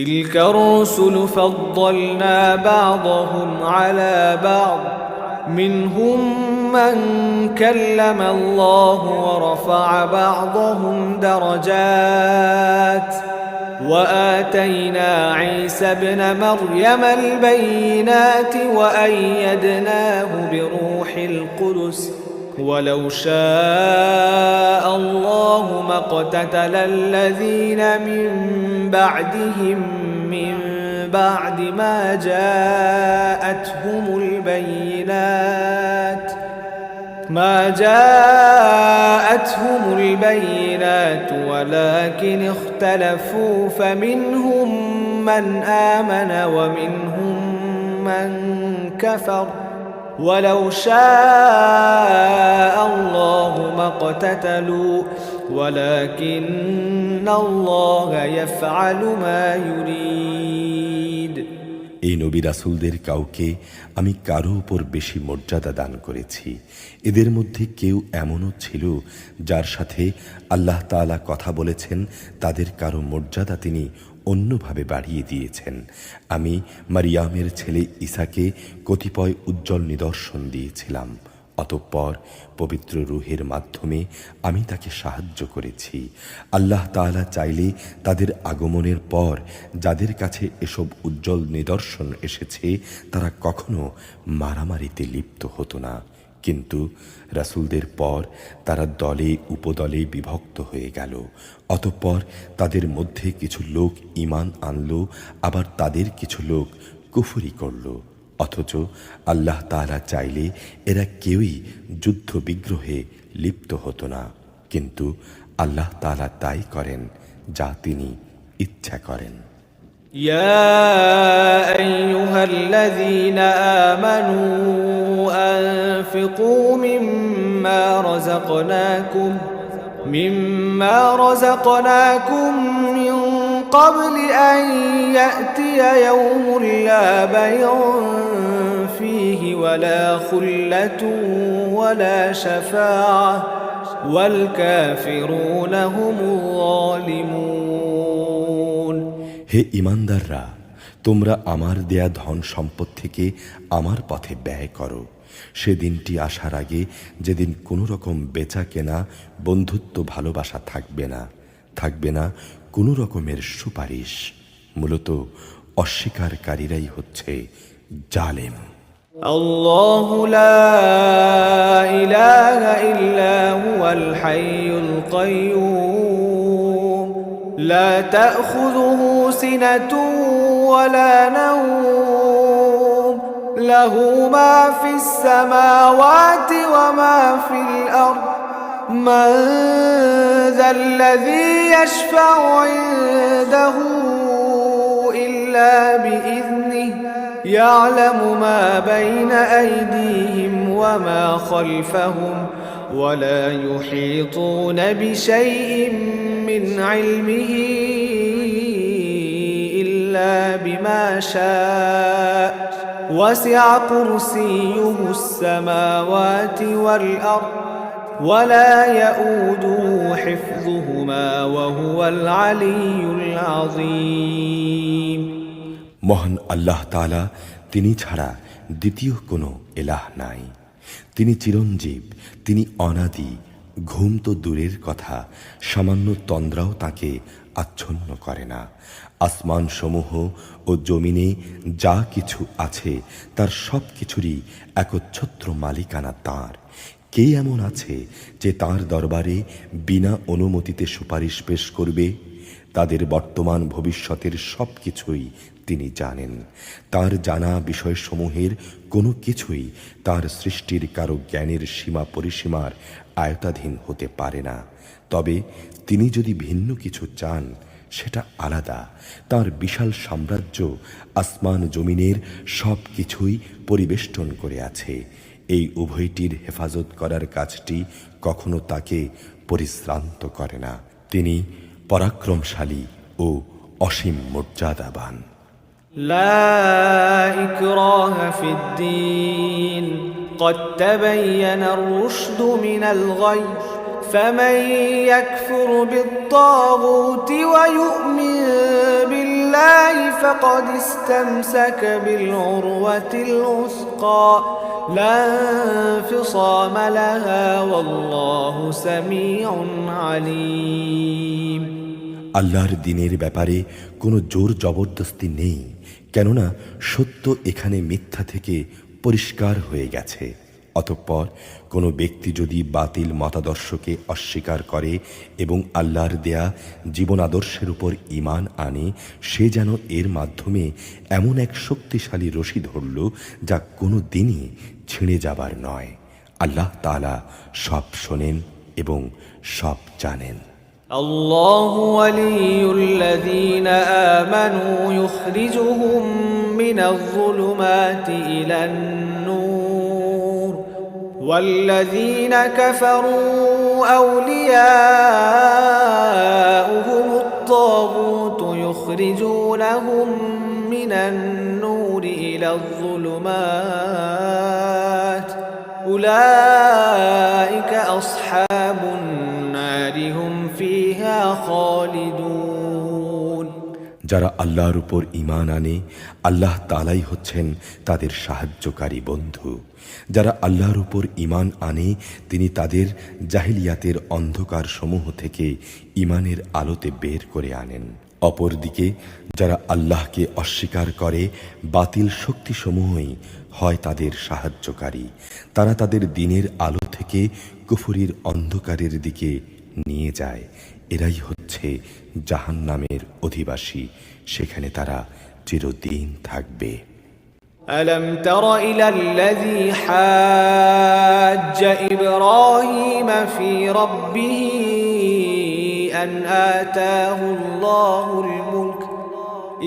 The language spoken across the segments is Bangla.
تلك الرسل فضلنا بعضهم على بعض منهم من كلم الله ورفع بعضهم درجات وآتينا عيسى ابن مريم البينات وأيدناه بروح القدس ولو شاء الله ما اقتتل الذين من بعدهم من بعد ما جاءتهم البينات ولكن اختلفوا فمنهم من آمن ومنهم من كفر ولو شاء الله ما اقتتلوا ولكن الله يفعل ما يريد এই নবী রাসূলদের কাউকে আমি কারো উপর বেশি মর্যাদা দান করেছি। এদের মধ্যে কেউ এমনও ছিল যার সাথে আল্লাহ তাআলা কথা বলেছেন, তাদের কারো মর্যাদা তিনি অন্যভাবে বাড়িয়ে দিয়েছেন। আমি মারিয়ামের ছেলে ঈসাকে কতিপয় উজ্জ্বল নিদর্শন দিয়েছিলাম, অতঃপর পবিত্র রূহের মাধ্যমে আমি তাকে সাহায্য করেছি। আল্লাহ তাআলা চাইলে তাদের আগমনের পর যাদের কাছে এসব উজ্জ্বল নিদর্শন এসেছে তারা কখনো মারামারিতে লিপ্ত হতো না, কিন্তু রাসূলদের পর তারা দলে উপদলে বিভক্ত হয়ে গেল। অতঃপর তাদের মধ্যে কিছু লোক ঈমান আনলো, আবার তাদের কিছু লোক কুফরি করল। অথচ আল্লাহ তাআলা চাইলে এরা কেউই যুদ্ধ বিগ্রহে লিপ্ত হতো না, কিন্তু আল্লাহ তাআলা তাই করেন যা তিনি ইচ্ছা করেন। يا أيها الذين آمنوا أنفقوا مما رزقناكم من قبل أن يأتي يوم لا بيع فيه ولا خلة ولا شفاعة والكافرون هم الظالمون হে ঈমানদাররা, তোমরা আমার দেয়া ধন সম্পদ থেকে আমার পথে ব্যয় করো। সে দিনটি আসার আগে যেদিন কোনো রকম বেচা কেনা, বন্ধুত্ব, ভালোবাসা থাকবে না কোনো রকমের সুপারিশ। মূলত অস্বীকারীরাই হচ্ছে জালেম। আল্লাহু লা ইলাহা ইল্লা হুয়াল হাইয়ুল কাইয়্যুম লা তাখুযুহু সিনাতুন ওয়ালা নাওম লাহু মা ফিস সামাওয়াতি ওয়া মা ফিল আরদ মান যাল্লাযী ইয়াশফা'ু ইনদাহু ইল্লা বিইذনিহি يعلم ما بين أيديهم وما خلفهم ولا يحيطون بشيء من علمه إلا بما شاء وسع كرسيه السماوات والأرض ولا يؤوده حفظهما وهو العلي العظيم মহান আল্লাহ তাআলা, তিনি ছাড়া দ্বিতীয় কোনো ইলাহ নাই। তিনি চিরঞ্জীব, তিনি অনাদি। ঘুম তো দূরের কথা, সামান্য তন্দ্রাও তাকে আচ্ছন্ন করে না। আসমান সমূহ ও জমিনে যা কিছু আছে তার সব কিছুরই একচ্ছত্র মালিকানা তাঁর। কে এমন আছে যে তাঁর দরবারে বিনা অনুমতিতে সুপারিশ পেশ করবে? তাদের বর্তমান ভবিষ্যতের সব কিছুই তিনি জানেন। তার জানা বিষয়সমূহের কোনো কিছুই তার সৃষ্টির কারো জ্ঞানের সীমা পরিসীমার আয়তাধীন হতে পারে না। তবে তিনি যদি ভিন্ন কিছু চান সেটা আলাদা। তার বিশাল সাম্রাজ্য আসমান জমিনের সব কিছুই পরিবেষ্টন করে আছে। এই উভয়টির হেফাজত করার কাজটি কখনো তাকে পরিশ্রান্ত করে না। তিনি পরাক্রমশালী ও অসীম মর্যাদাবান। لا إكراه في الدين قد تبين الرشد من الغي فمن يكفر بالطاغوت ويؤمن بالله فقد استمسك بالعروة الوثقى لا انفصام لها والله سميع عليم আল্লাহর দ্বীনের ব্যাপারে কোনো জোর জবরদস্তি নেই, কেননা সত্য এখানে মিথ্যা থেকে পরিষ্কার হয়ে গেছে। অতঃপর কোনো ব্যক্তি যদি বাতিল মতাদর্শকে অস্বীকার করে এবং আল্লাহর দেয়া জীবন আদর্শের উপর ঈমান আনে, সে যেন এর মাধ্যমে এমন এক শক্তিশালী রশি ধরল যা কোনো দিনই ছিঁড়ে যাবার নয়। আল্লাহ তাআলা সব শোনেন এবং সব জানেন। الله ولي الذين آمنوا يخرجهم من الظلمات إلى النور والذين كفروا أولياؤهم الطاغوت يخرجونهم من النور إلى الظلمات أولئك أصحاب النار هم فيها خالدون যারা আল্লাহর উপর ঈমান আনে, আল্লাহ তাআলাই হচ্ছেন তাদের সাহায্যকারী বন্ধু। যারা আল্লাহর উপর ঈমান আনে, তিনি তাদের জাহিলিয়াতের অন্ধকার সমূহ থেকে ঈমানের আলোতে বের করে আনেন। অপরদিকে যারা আল্লাহকে অস্বীকার করে, বাতিল শক্তিসমূহই হয় তাদের সাহায্যকারী। তারা তাদের দ্বীনের আলো থেকে কুফরির অন্ধকারের দিকে নিয়ে যায়। এরাই হচ্ছে জাহান্নামের অধিবাসী, সেখানে তারা চিরদিন থাকবে। ألم تر إلى الذي حاج إبراهيم في ربه أن آتاه الله الملك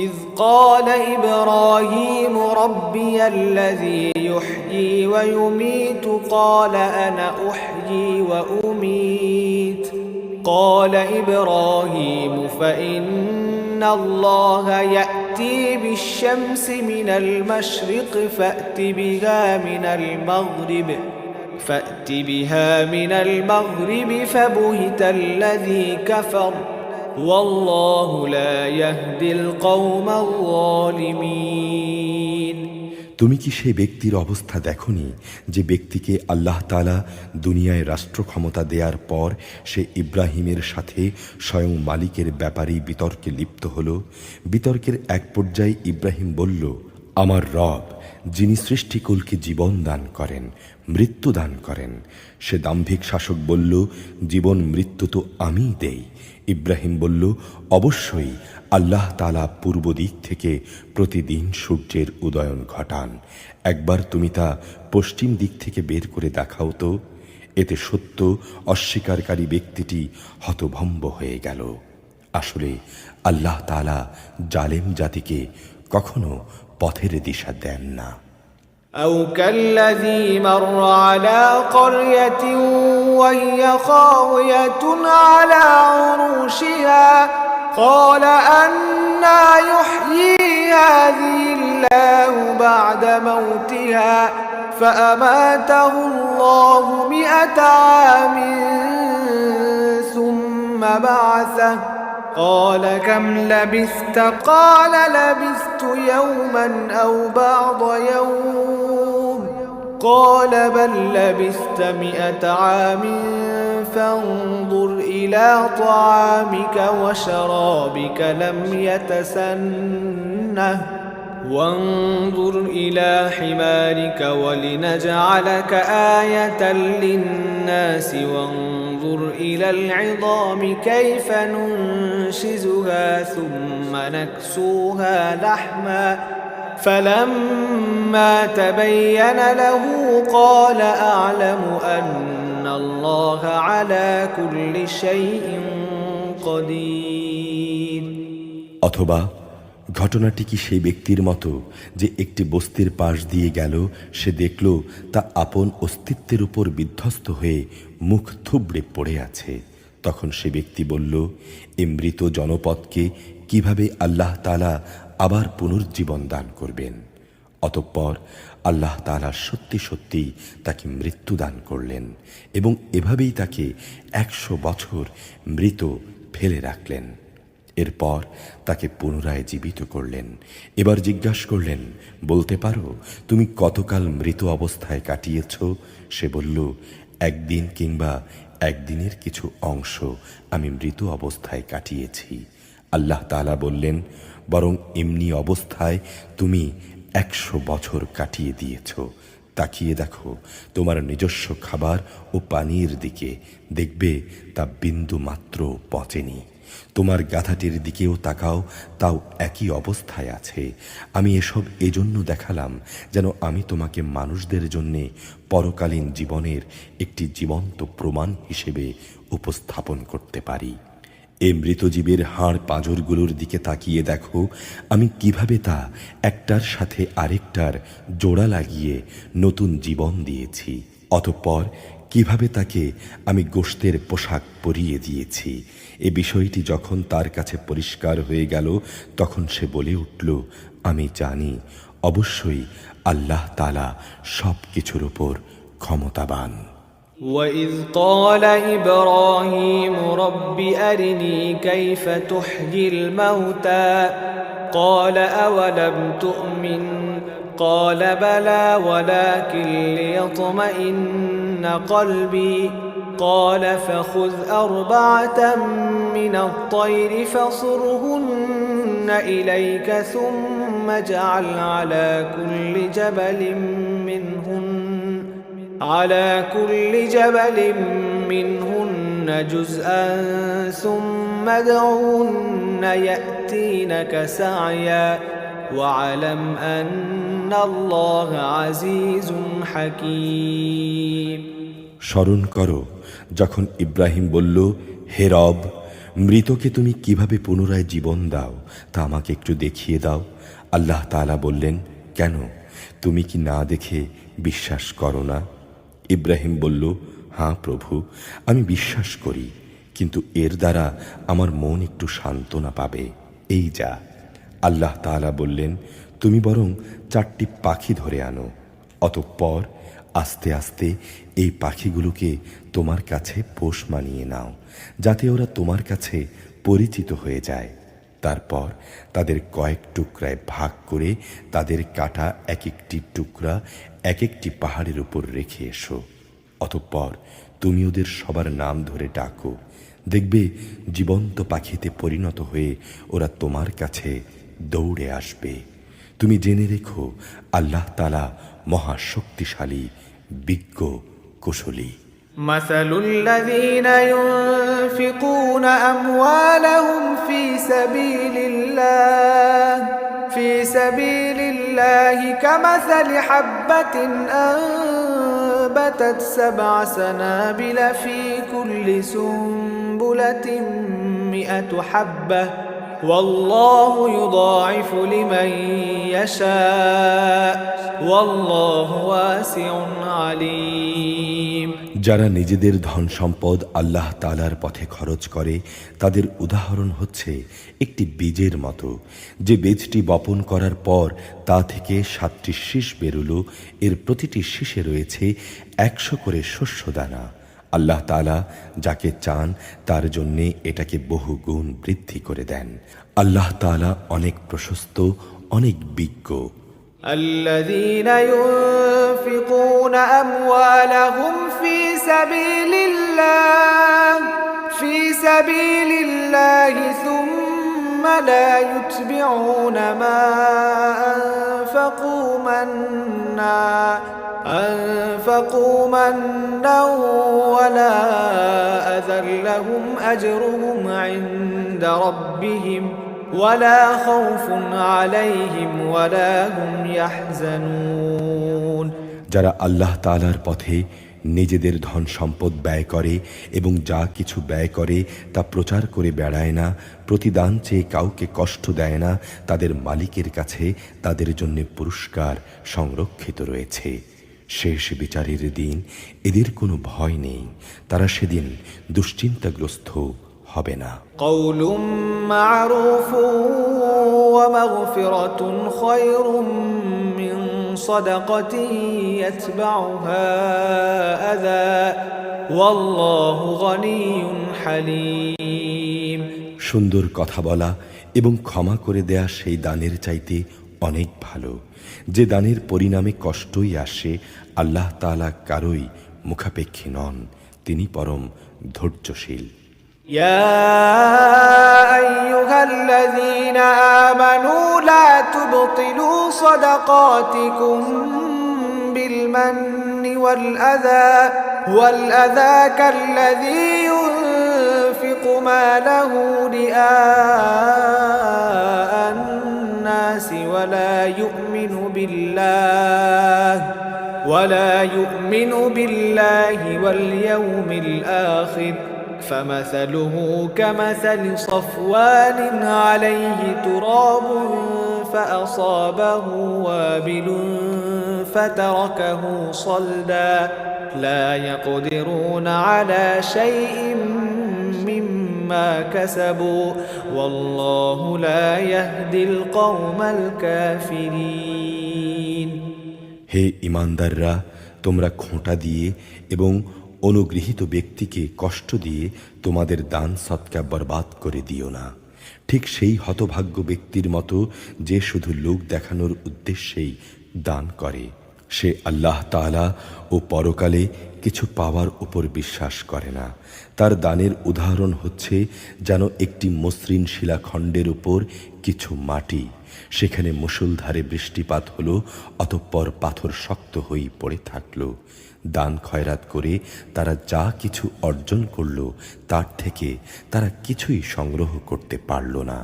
إذ قال إبراهيم ربي الذي يحيي ويميت قال أنا أحيي وأميت قال إبراهيم فإن الله يأتي بالشمس من المشرق فأت بها من المغرب فبهت الذي كفر والله لا يهدي القوم الظالمين তুমি কি সেই ব্যক্তির অবস্থা দেখনি, যে ব্যক্তিকে আল্লাহ তাআলা দুনিয়ায় রাষ্ট্র ক্ষমতা দেওয়ার পর সে ইব্রাহিমের সাথে স্বয়ং মালিকের ব্যাপারেই বিতর্কে লিপ্ত হল। বিতর্কের এক পর্যায়ে ইব্রাহিম বলল, আমার রব যিনি সৃষ্টিকুলকে জীবন দান করেন, মৃত্যু দান করেন। সে দাম্ভিক শাসক বলল, জীবন মৃত্যু তো আমিই দেই। ইব্রাহিম বলল, অবশ্যই আল্লাহ তাআলা পূর্ব দিক থেকে প্রতিদিন সূর্যের উদয়ন ঘটান। একবার তুমি তা পশ্চিম দিক থেকে বের করে দেখাও তো। এতে সত্য অস্বীকারী ব্যক্তিটি হতভম্ব হয়ে গেল। আসলে আল্লাহ তাআলা জালেম জাতিকে কখনো পথের দিশা দেন না। أو كالذي مر على قرية وهي خاوية على عروشها قال أنى يحيي هذه الله بعد موتها فأماته الله 100 عام ثم بعثه قال كم لبثت قال لبثت يوما أو بعض يوم قال بل لبثت 100 عام فانظر إلى طعامك وشرابك لم يتسنه وانظر إلى حمارك ولنجعلك آية للناس وانظر إلى العظام كيف ننشزها ثم نكسوها لحما فلما تبين له قال أعلم أن الله على كل شيء قدير অথবা ঘটনাটি কি সেই ব্যক্তির মতো যে একটি বস্তির পাশ দিয়ে গেল, সে দেখল তা আপন অস্তিত্বের উপর বিধ্বস্ত হয়ে মুখ থুবড়ে পড়ে আছে। তখন সে ব্যক্তি বলল, এ মৃত জনপদকে কিভাবে আল্লাহ তাআলা আবার পুনর্জীবন দান করবেন। অতঃপর আল্লাহ তাআলা সত্যি সত্যি তাকে মৃত্যু দান করলেন এবং এভাবেই তাকে 100 বছর মৃত ফেলে রাখলেন। এরপর তাকে পুনরায় জীবিত করলেন। এবার জিজ্ঞাসা করলেন, বলতে পারো তুমি কতকাল মৃত অবস্থায় কাটিয়েছ? সে বলল, একদিন কিংবা একদিনের কিছু অংশ আমি মৃত অবস্থায় কাটিয়েছি। আল্লাহ তাআলা বললেন, বরং এমনি অবস্থায় তুমি 100 বছর কাটিয়ে দিয়েছ। তাকিয়ে দেখো তোমার নিজস্ব খাবার ও পানির দিকে, দেখবে তা বিন্দু মাত্র পচেনি। তোমার গাধাটির দিকেও তাকাও, তাও একই অবস্থায় আছে। আমি এসব এজন্য দেখালাম যেন আমি তোমাকে মানুষদের জন্যে পরকালীন জীবনের একটি জীবন্ত প্রমাণ হিসেবে উপস্থাপন করতে পারি। এই মৃতজীবের হাড় পাঁজরগুলোর দিকে তাকিয়ে দেখো আমি কিভাবে তা একটার সাথে আরেকটার জোড়া লাগিয়ে নতুন জীবন দিয়েছি। অতঃপর কিভাবে তাকে আমি গোশতের পোশাক পরিয়ে দিয়েছি। এ বিষয়টি যখন তার কাছে পরিষ্কার হয়ে গেল তখন সে বলে উঠল, আমি জানি অবশ্যই আল্লাহ তাআলা সব কিছুর উপর ক্ষমতাবান। وَإِذْ قَالَ إِبْرَاهِيمُ رَبِّ أَرِنِي كَيْفَ تُحْيِي الْمَوْتَى قَالَ أَوَلَمْ تُؤْمِنْ قَالَ بَلَى وَلَكِنْ لِيَطْمَئِنَّ قَلْبِي قَالَ فَخُذْ أَرْبَعَةً مِنَ الطَّيْرِ فَصُرْهُنَّ إِلَيْكَ ثُمَّ اجْعَلْ عَلَى كل جبل منهن جزءا ثم ادعهن يأتينك سعيا واعلم أن الله عزيز حكيم। স্মরণ করো যখন ইব্রাহিম বলল, হে রব, মৃতকে তুমি কিভাবে পুনরায় জীবন দাও তা আমাকে একটু দেখিয়ে দাও। আল্লাহ তাআলা বললেন, কেন তুমি কি না দেখে বিশ্বাস করো না? ইব্রাহিম বলল, হ্যাঁ প্রভু, আমি বিশ্বাস করি, কিন্তু এর দ্বারা আমার মন একটু সান্ত্বনা পাবে, এই যা। আল্লাহ তাআলা বললেন, তুমি বরং 4টি পাখি ধরে আনো, অতঃপর আস্তে আস্তে এই পাখিগুলোকে তোমার কাছে পোষ মানিয়ে নাও, যাতে ওরা তোমার কাছে পরিচিত হয়ে যায়। তারপর তাদের কয়েক টুকরায় ভাগ করে তাদের কাটা এক একটি টুকরা এক একটি পাহাড়ের উপর রেখে এসো। অতঃপর তুমি ওদের সবার নাম ধরে ডাকো, দেখবে জীবন্ত পাখিতে পরিণত হয়ে ওরা তোমার কাছে দৌড়ে আসবে। তুমি জেনে রেখো আল্লাহ তাআলা মহাশক্তিশালী, বিজ্ঞ, কুশলী। مثل الذين ينفقون أموالهم في سبيل الله كمثل حبة أنبتت 7 سنابل في كل سنبلة 100 حبة والله يضاعف لمن يشاء والله واسع عليم। যারা নিজেদের ধন সম্পদ আল্লাহ তাআলার পথে খরচ করে তাদের উদাহরণ হচ্ছে একটি বীজের মতো, যে বীজটি বপন করার পর তা থেকে 7টি শীষ বেরুলো। এর প্রতিটি শীষে রয়েছে 100 করে শস্যদানা। আল্লাহ তাআলা যাকে চান তার জন্যে এটাকে বহু গুণ বৃদ্ধি করে দেন। আল্লাহ তাআলা অনেক প্রশস্ত, অনেক বিজ্ঞ। الذين ينفقون أموالهم في سبيل الله ثم لا يتبعون ما أنفقوا منا ولا أذى لهم أجرهم عند ربهم ولا خوف عليهم ولا هم يحزنون। যারা আল্লাহ তাআলার পথে নিজেদের ধন সম্পদ ব্যয় করে এবং যা কিছু ব্যয় করে তা প্রচার করে বেড়ায় না, প্রতিদান চেয়ে কাউকে কষ্ট দেয় না, তাদের মালিকের কাছে তাদের জন্য পুরস্কার সংরক্ষিত রয়েছে। শেষ বিচারের দিন এদের কোনো ভয় নেই, তারা সেদিন দুশ্চিন্তাগ্রস্ত হবে না। قول معروف ومغفرة خير من صدقة يتبعها أذى والله غني حليم। সুন্দর কথা বলা এবং ক্ষমা করে দেয়া সেই দানের চাইতে অনেক ভালো, যে দানের পরিণামে কষ্টই আসে। আল্লাহ তাআলা কারোই মুখাপেক্ষী নন, তিনি পরম ধৈর্যশীল। يا أيها الذين آمنوا لا تبطلوا صدقاتكم بالمن والأذى كالذي ينفق ماله رئاء الناس ولا يؤمن بالله واليوم الآخر فمثله كمثل صفوان عليه تراب فأصابه وابل فتركه صلدا لا يقدرون على شيء مما كسبوا والله لا يهدي القوم الكافرين। হে ঈমানদাররা, তোমরা খোঁটা দিয়ে এবং অনুগৃহীত ব্যক্তিকে কষ্ট দিয়ে তোমাদের দান সৎকা বরবাদ করে দিও না। ঠিক সেই হতভাগ্য ব্যক্তির মতো যে শুধু লোক দেখানোর উদ্দেশ্যেই দান করে। সে আল্লাহ তাআলা ও পরকালে কিছু পাওয়ার উপর বিশ্বাস করে না। তার দানের উদাহরণ হচ্ছে যেন একটি মসৃণ শিলাখণ্ডের উপর কিছু মাটি, সেখানে মুষলধারে বৃষ্টিপাত হলো, অতঃপর পাথর শক্ত হয়ে পড়ে থাকলো। দান খয়রাত করে তারা যা কিছু অর্জন করল তার থেকে তারা কিছুই সংগ্রহ করতে পারল না।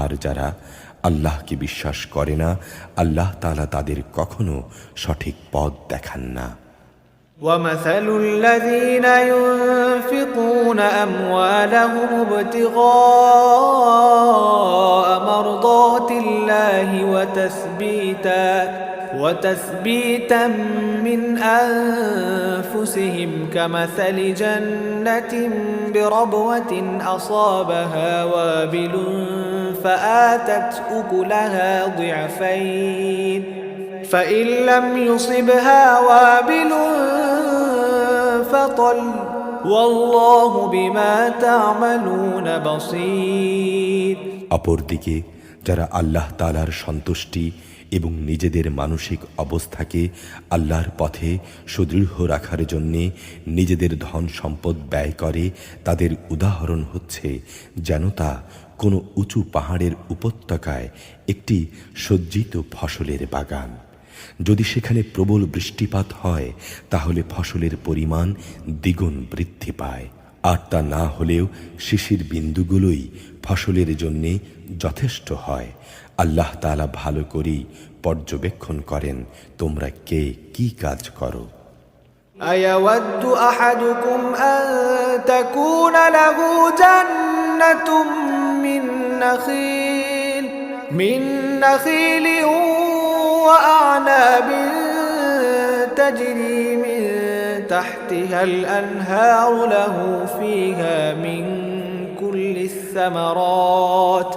আর যারা আল্লাহকে বিশ্বাস করে না, আল্লাহ তাআলা তাদের কখনো সঠিক পথ দেখান না। ومثل الذين ينفقون أموالهم ابتغاء مرضات الله وتثبيتا من أنفسهم كمثل جنة بربوة أصابها وابل فآتت أكلها ضعفين فإن لم يصبها وابل فطل والله بما تعملون بصير। অপরদিকে যারা আল্লাহ তাআলার সন্তুষ্টি এবং নিজেদের মানসিক অবস্থাকে আল্লাহর পথে সুদৃঢ় রাখার জন্যে নিজেদের ধন সম্পদ ব্যয় করে, তাদের উদাহরণ হচ্ছে যেন তা কোনো উঁচু পাহাড়ের উপত্যকায় একটি সজ্জিত ফসলের বাগান। যদি সেখানে প্রবল বৃষ্টিপাত হয় তাহলে ফসলের পরিমাণ দ্বিগুণ বৃদ্ধি পায়, আর তা না হলেও শিশির বিন্দুগুলোই ফসলের জন্যে যথেষ্ট হয়। আল্লাহ তাআলা ভালো করেই পর্যবেক্ষণ করেন তোমরা কে কি কাজ করো। أيود أحدكم أن تكون له جنة من نخيل وأعناب تجري من تحتها الأنهار له فيها من كل الثمرات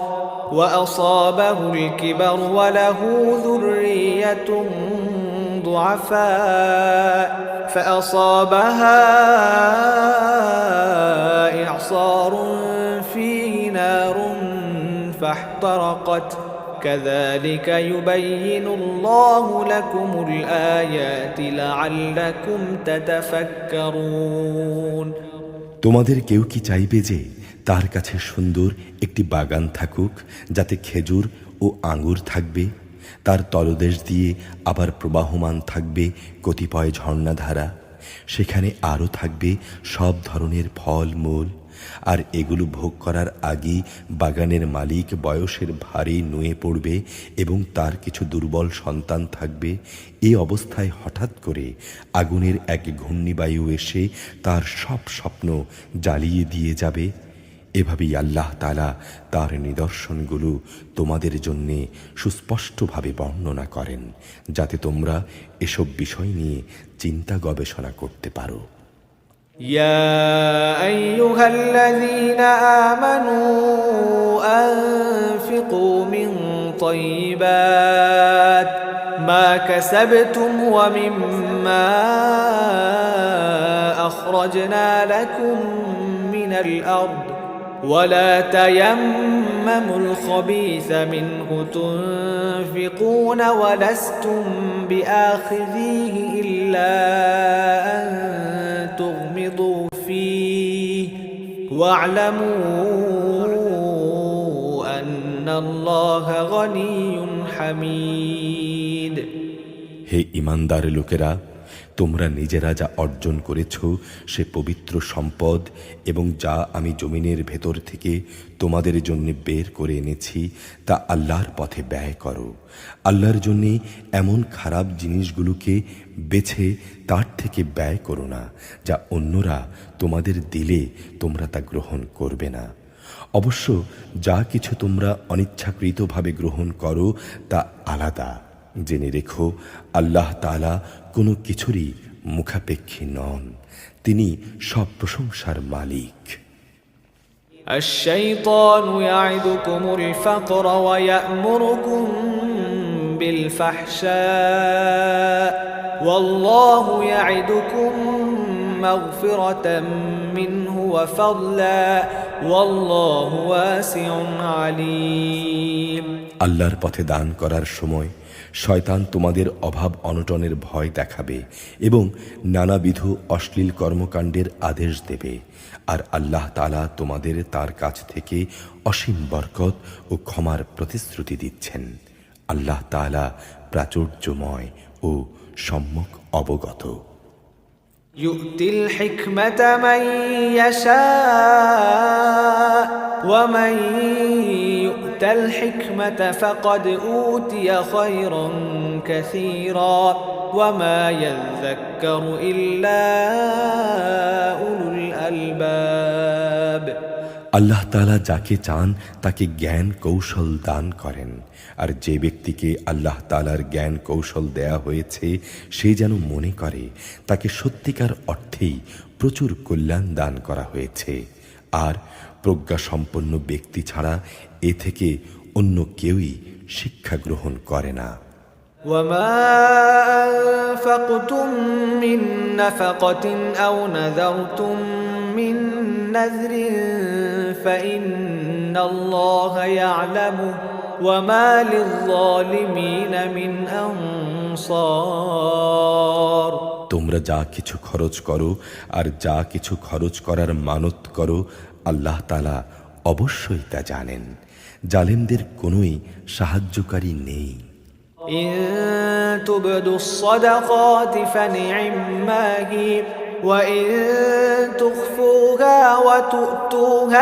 وأصابه الكبر وله ذرية ضعفاء فأصابها إعصار فيه نار فاحترقت كذلك يبين الله لكم الآيات لعلكم تتفكرون। তোমাদের কেউ কি চাইবে যে তার কাছে সুন্দর একটি বাগান থাকুক, যাতে খেজুর ও আঙ্গুর থাকবে, তার তলদেশ দিয়ে আবার প্রবাহমান থাকবে কতিপয় ঝর্ণাধারা, সেখানে আরও থাকবে সব ধরনের ফল মূল, আর এগুলো ভোগ করার আগেই বাগানের মালিক বয়সের ভারে নুয়ে পড়বে এবং তার কিছু দুর্বল সন্তান থাকবে। এই অবস্থায় হঠাৎ করে আগুনের এক ঘূর্ণিবায়ু এসে তার সব স্বপ্ন জ্বালিয়ে দিয়ে যাবে। এভাবেই আল্লাহ তাআলা তার নিদর্শনগুলো তোমাদের জন্যে সুস্পষ্টভাবে বর্ণনা করেন, যাতে তোমরা এসব বিষয় নিয়ে চিন্তা গবেষণা করতে পারো। يا أيها الذين آمنوا أنفقوا من طيبات ما كسبتم ومما أخرجنا لكم من الأرض ولا تيمموا الخبيث منه تنفقون ولستم بآخذيه إلا أن تغمضوا فيه واعلموا أن الله غني حميد হে ঈমানদার লোকেরা, তোমরা নিজেরা যা অর্জন করেছ সে পবিত্র সম্পদ এবং যা আমি জমিনের ভেতর থেকে তোমাদের জন্য বের করে এনেছি তা আল্লাহর পথে ব্যয় করো। আল্লাহর জন্য এমন খারাপ জিনিসগুলোকে বেছে তার থেকে ব্যয় করো না যা অন্যরা তোমাদের দিলে তোমরা তা গ্রহণ করবে না। অবশ্য যা কিছু তোমরা অনিচ্ছাকৃতভাবে গ্রহণ করো তা আলাদা। জেনে রেখো, আল্লাহ তাআলা কোনো কিছুরই মুখাপেক্ষী নন, তিনি সব প্রশংসার মালিক। الشيطان يعدكم الفقر ويأمركم بالفحشاء والله يعدكم مغفرة منه وفضلا والله واسع عليم আল্লাহর পথে দান করার সময় শয়তান তোমাদের অভাব অনটনের ভয় দেখাবে এবং নানাবিধ অশ্লীল কর্মকাণ্ডের আদেশ দেবে, আর আল্লাহ তাআলা তোমাদের তার কাছ থেকে অসীম বরকত ও ক্ষমার প্রতিশ্রুতি দিচ্ছেন। আল্লাহ তাআলা প্রাচুর্যময় ও সম্যক অবগত। يؤتي الحكمة من يشاء ومن يؤت الحكمة فقد أوتي خيرا كثيرا وما يذكر إلا أولو الألباب আল্লাহ তাআলা যাকে চান তাকে জ্ঞান কৌশল দান করেন, আর যে ব্যক্তিকে আল্লাহ তাআলার জ্ঞান কৌশল দেয়া হয়েছে সে যেন মনে করে তাকে সত্যিকার অর্থেই প্রচুর কল্যাণ দান করা হয়েছে। আর প্রজ্ঞাসম্পন্ন ব্যক্তি ছাড়া এ থেকে অন্য কেউই শিক্ষা গ্রহণ করে না। وما أنفقتم من نفقة أو نذرتم من نذر فإن الله يعلمه وما للظالمين من أنصار তোমরা যা কিছু খরচ করো আর যা কিছু খরচ করার মানত করো আল্লাহ তাআলা অবশ্যই তা জানেন। জালেমদের কোনোই সাহায্যকারী নেই। إن تبدوا الصدقات فنعما هي وإن تخفوها وتؤتوها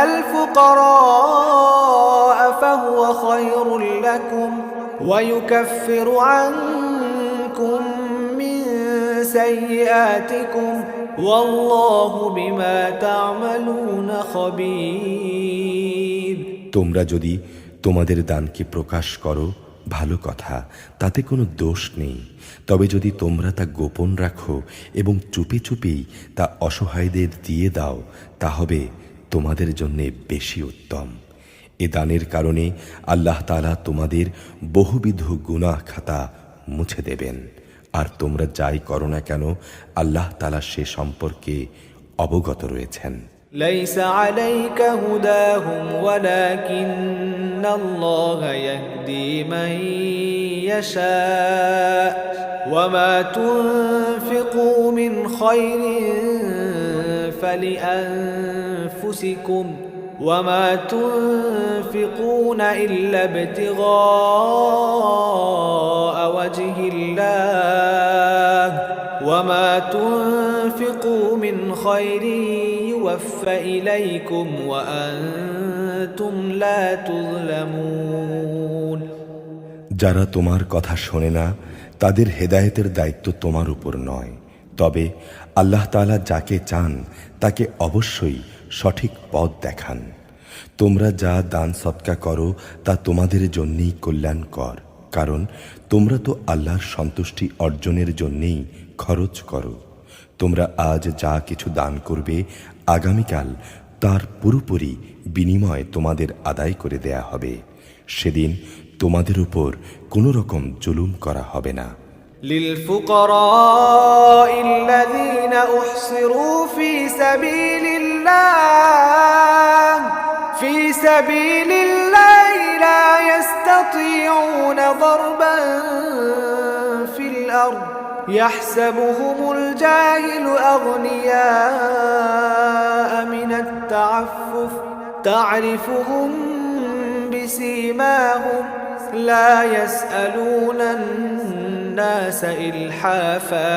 الفقراء فهو خير لكم ويكفر عنكم من سيئاتكم والله بما تعملون خبير তোমরা যদি তোমাদের দানকে প্রকাশ করো ভালো কথা, তাতে কোনো দোষ নেই। তবে যদি তোমরা তা গোপন রাখো এবং চুপি চুপি তা অসহায়দের দিয়ে দাও তা হবে তোমাদের জন্য বেশি উত্তম। এ দানের কারণে আল্লাহ তাআলা তোমাদের বহুবিধ গুনাহ খাতা মুছে দেবেন। আর তোমরা যাই করো না কেন আল্লাহ তাআলা সে সম্পর্কে অবগত রয়েছেন। ليس عليك هداهم ولكن الله يهدي من يشاء وما تنفقوا من خير فلأنفسكم وما تنفقون إلا ابتغاء وجه الله وما تنفقوا من خير يوفى إليكم وأنتم لا تظلمون যারা তোমার কথা শোনে না তাদের হেদায়েতের দায়িত্ব তোমার উপর নয়, তবে আল্লাহ তাআলা যাকে চান তাকে অবশ্যই সঠিক পথ দেখান। তোমরা যা দান সদকা করো তা তোমাদের জন্যই কল্যাণকর, কারণ তোমরা তো আল্লাহর সন্তুষ্টি অর্জনের জন্যই খরচ করো। তোমরা আজ যা কিছু দান করবে আগামীকাল তার পুরোপুরি বিনিময় তোমাদের আদায় করে দেয়া হবে। সেদিন তোমাদের উপর কোনো রকম জুলুম করা হবে না। للفقراء الذين أحصروا في سبيل الله في سبيل الله لا يستطيعون ضربا في الأرض يحسبهم الجاهل أغنياء من التعفف تعرفهم بسيماهم لا يسألون الناس إلحافا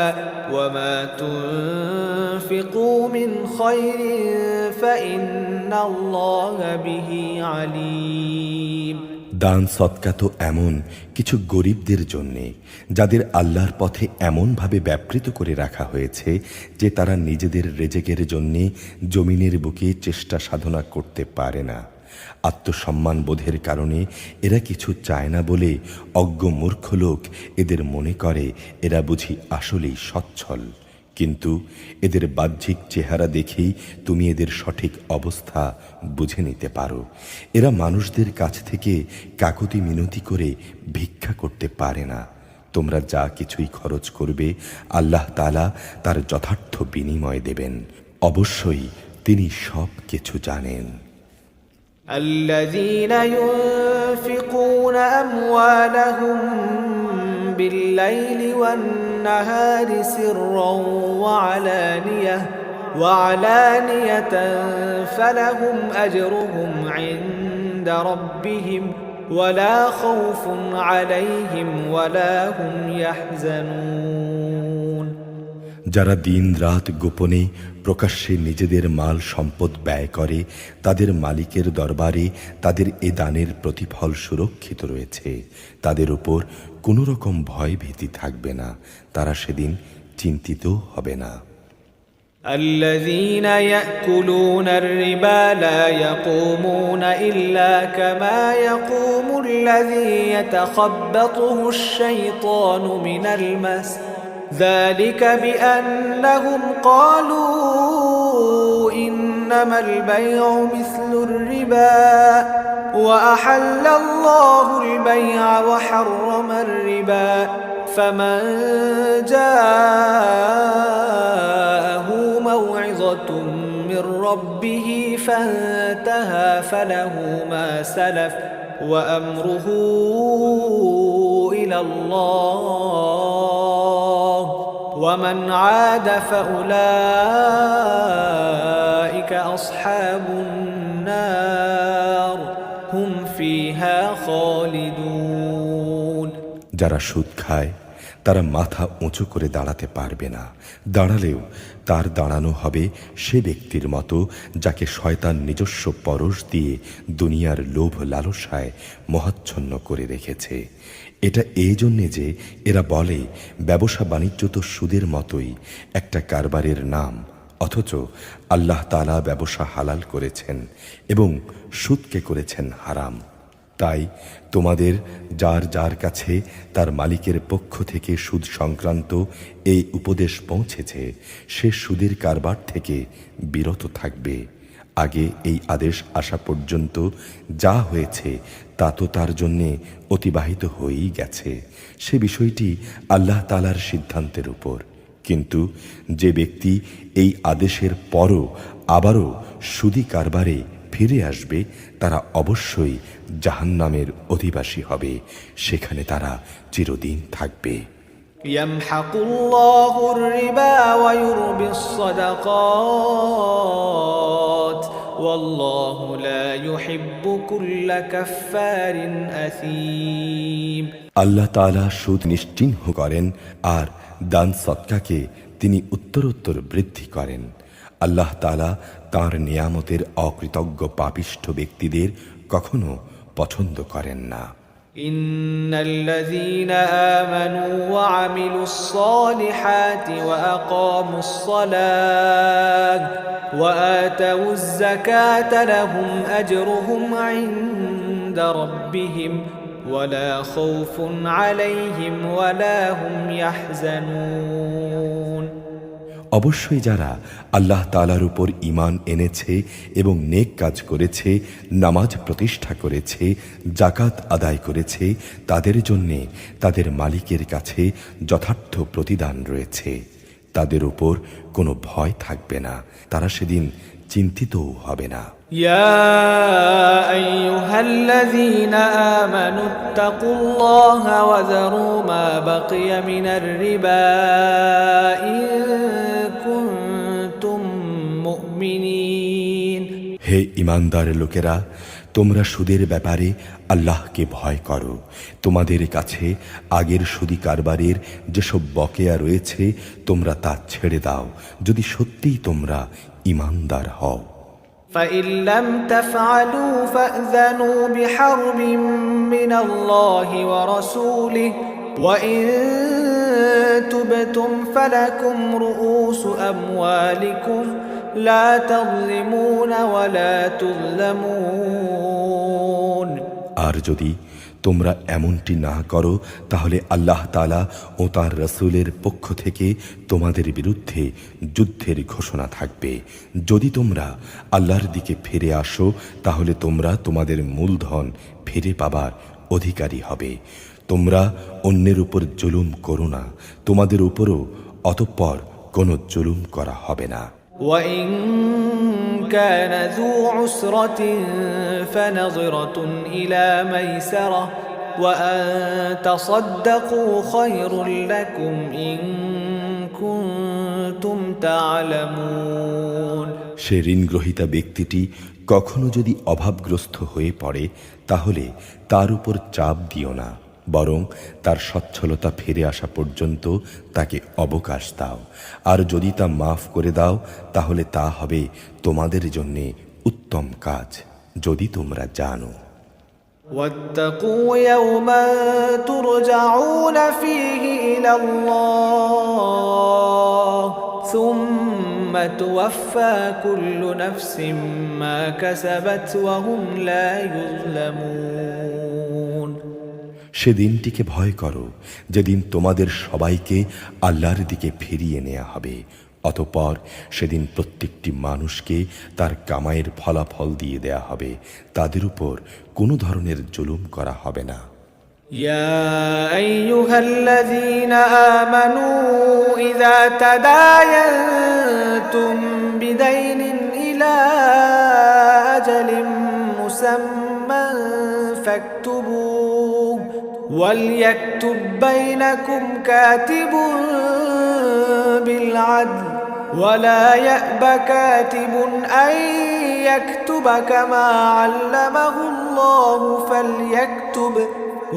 وما تنفقوا من خير فإن الله به عليم দান সদকা তো এমন কিছু গরিবদের জন্যে যাদের আল্লাহর পথে এমনভাবে ব্যাপৃত করে রাখা হয়েছে যে তারা নিজেদের রেজেকের জন্যে জমিনের বুকে চেষ্টা সাধনা করতে পারে না। আত্মসম্মান বোধের কারণে এরা কিছু চায় না বলে অজ্ঞ মূর্খ লোক এদের মনে করে এরা বুঝি আসলেই সচ্ছল। কিন্তু এদের বাহ্যিক চেহারা দেখেই তুমি এদের সঠিক অবস্থা বুঝে নিতে পারো। এরা মানুষদের কাছ থেকে কাকুতি মিনতি করে ভিক্ষা করতে পারে না। তোমরা যা কিছুই খরচ করবে আল্লাহ তাআলা তার যথার্থ বিনিময় দেবেন। অবশ্যই তিনি সব কিছু জানেন। الذين ينفقون أموالهم بالليل والنهار سرا وعلانية فلهم أجرهم عند ربهم ولا خوف عليهم ولا هم يحزنون যারা দিন রাত গোপনে প্রকাশ্যে নিজেদের মাল সম্পদ ব্যয় করে তাদের মালিকের দরবারে তাদের এ দানের প্রতিফল সুরক্ষিত রয়েছে। তাদের উপর কোনো রকম ভয় ভীতি থাকবে না, তারা সেদিন চিন্তিত হবে না। الذين يأكلون الربا لا يقومون إلا كما يقوم الذي يتخبطه الشيطان من المس ذلك بأنهم قالوا إنما البيع مثل الربا وأحل الله البيع وحرم الربا فمن جاءه موعظة من ربه فانتهى فله ما سلف وأمره إلى الله ومن عاد فأولئك أصحاب النار هم فيها خالدون যারা সুদ খায় তারা মাথা উঁচু করে দাঁড়াতে পারবে না, দাঁড়ালেও তার দাঁড়ানো হবে সে ব্যক্তির মতো যাকে শয়তান নিজস্ব পরশ দিয়ে দুনিয়ার লোভ লালসায় মোহাচ্ছন্ন করে রেখেছে। এটা এই জন্যে যে এরা বলে ব্যবসা বাণিজ্য তো সুদের মতোই একটা কারবারের নাম, অথচ আল্লাহ তাআলা ব্যবসা হালাল করেছেন এবং সুদকে করেছেন হারাম। তাই তোমাদের যার যার কাছে তার মালিকের পক্ষ থেকে সুদ সংক্রান্ত এই উপদেশ পৌঁছেছে সে সুদের কারবার থেকে বিরত থাকবে। আগে এই আদেশ আসা পর্যন্ত যা হয়েছে তা তো তার জন্যে অতিবাহিত হয়েই গেছে, সে বিষয়টি আল্লাহ তাআলার সিদ্ধান্তের উপর। কিন্তু যে ব্যক্তি এই আদেশের পরও আবারও সুদি কারবারে ফিরে আসবে তারা অবশ্যই জাহান্নামের অধিবাসী হবে, সেখানে তারা চিরদিন থাকবে। يمحق الله الربا ويربي الصدقات والله لا يحب كل كفار أثيم আল্লাহ তাআলা সুদ নিশ্চিহ্ন করেন আর দান সদকাকে তিনি উত্তরোত্তর বৃদ্ধি করেন। আল্লাহ তাআলা তাঁর নিয়ামতের অকৃতজ্ঞ পাপিষ্ঠ ব্যক্তিদের কখনো পছন্দ করেন না। إن الذين آمنوا وعملوا الصالحات وأقاموا الصلاة وآتوا الزكاة لهم أجرهم عند ربهم ولا خوف عليهم ولا هم يحزنون অবশ্যই যারা আল্লাহ তাআলার উপর ঈমান এনেছে এবং নেক কাজ করেছে, নামাজ প্রতিষ্ঠা করেছে, যাকাত আদায় করেছে, তাদের জন্যে তাদের মালিকের কাছে যথার্থ প্রতিদান রয়েছে। তাদের উপর কোনো ভয় থাকবে না, তারা সেদিন চিন্তিতও হবে না। يا أيها الذين آمنوا اتقوا الله وذروا ما بقي من الربا إن كنتم مؤمنين। হে ঈমানদার লোকেরা, তোমরা সুদের ব্যাপারে আল্লাহকে ভয় করো। তোমাদের কাছে আগের সুদী কারবারের যেসব বকেয়া রয়েছে তোমরা তা ছেড়ে দাও, যদি সত্যিই তোমরা ঈমানদার হও। فإن لم تفعلوا فأذنوا بحرب من الله ورسوله وإن تبتم فلكم رؤوس أموالكم لا تظلمون ولا تظلمون। আর যদি তোমরা এমনটি না করো তাহলে আল্লাহ তাআলা ও তাঁর রাসূলের পক্ষ থেকে তোমাদের বিরুদ্ধে যুদ্ধের ঘোষণা থাকবে। যদি তোমরা আল্লাহর দিকে ফিরে আসো তাহলে তোমরা তোমাদের মূলধন ফিরে পাবার অধিকারী হবে। তোমরা অন্যের উপর জুলুম করো না, তোমাদের উপরও অতঃপর কোনো জুলুম করা হবে না। وإن كان ذو عسرة فنظرة إلى ميسرة وأن تصدقوا خير لكم إن كنتم تعلمون। সে ঋণগ্রহীতা ব্যক্তিটি কখনো যদি অভাবগ্রস্ত হয়ে পড়ে তাহলে তার উপর চাপ দিও না, বরং তার সচ্ছলতা ফিরে আসা পর্যন্ত তাকে অবকাশ দাও। আর যদি তা মাফ করে দাও তাহলে তা হবে তোমাদের জন্য উত্তম কাজ, যদি তোমরা জানো। واتقوا يوما ترجعون فيه إلى الله ثم توفى كل نفس ما كسبت وهم لا يظلمون। সেদিনটিকে ভয় করো যেদিন তোমাদের সবাইকে আল্লাহর দিকে ফিরিয়ে নেওয়া হবে, অতঃপর সেদিন প্রত্যেকটি মানুষকে তার কামাইয়ের ফলাফল দিয়ে দেয়া হবে, তাদের উপর কোনো ধরনের জুলুম করা হবে না। يا أيها الذين آمنوا إذا تداينتم بدين إلى أجل مسمى فاكتبوه وليكتب بينكم كاتب بالعدل ولا يأب كاتب أن يكتب كما علمه الله فليكتب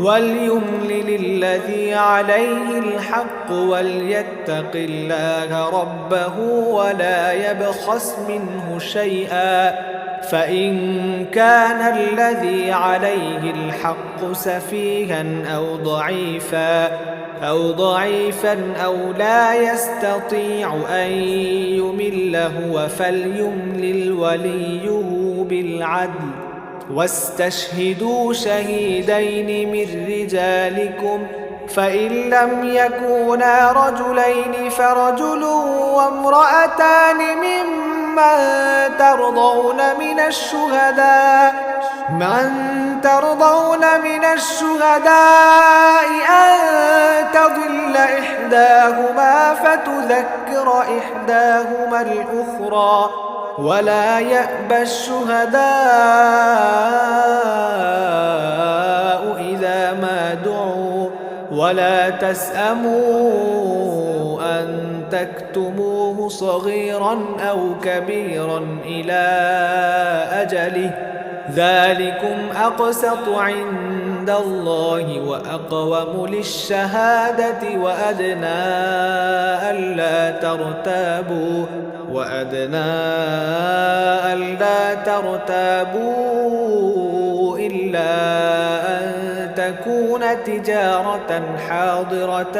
وليملل الذي عليه الحق وليتق الله ربه ولا يبخس منه شيئا فإن كان الذي عليه الحق سفيها أو ضعيفا أو لا يستطيع أن يمل هو فليملل وليه بالعدل واستشهدوا شهيدين من رجالكم فإن لم يكونا رجلين فرجل وامرأتان ممن ترضون من الشهداء أن تضل إحداهما فتذكر إحداهما الأخرى ولا يأبى الشهداء إذا ما دعوا ولا تسأموا أن تكتموه صغيرا أو كبيرا إلى أجله ذلكم أقسط عند الله وأقوم للشهادة وأدنى ألا ترتابوا إلا أن تكون تجارة حاضرة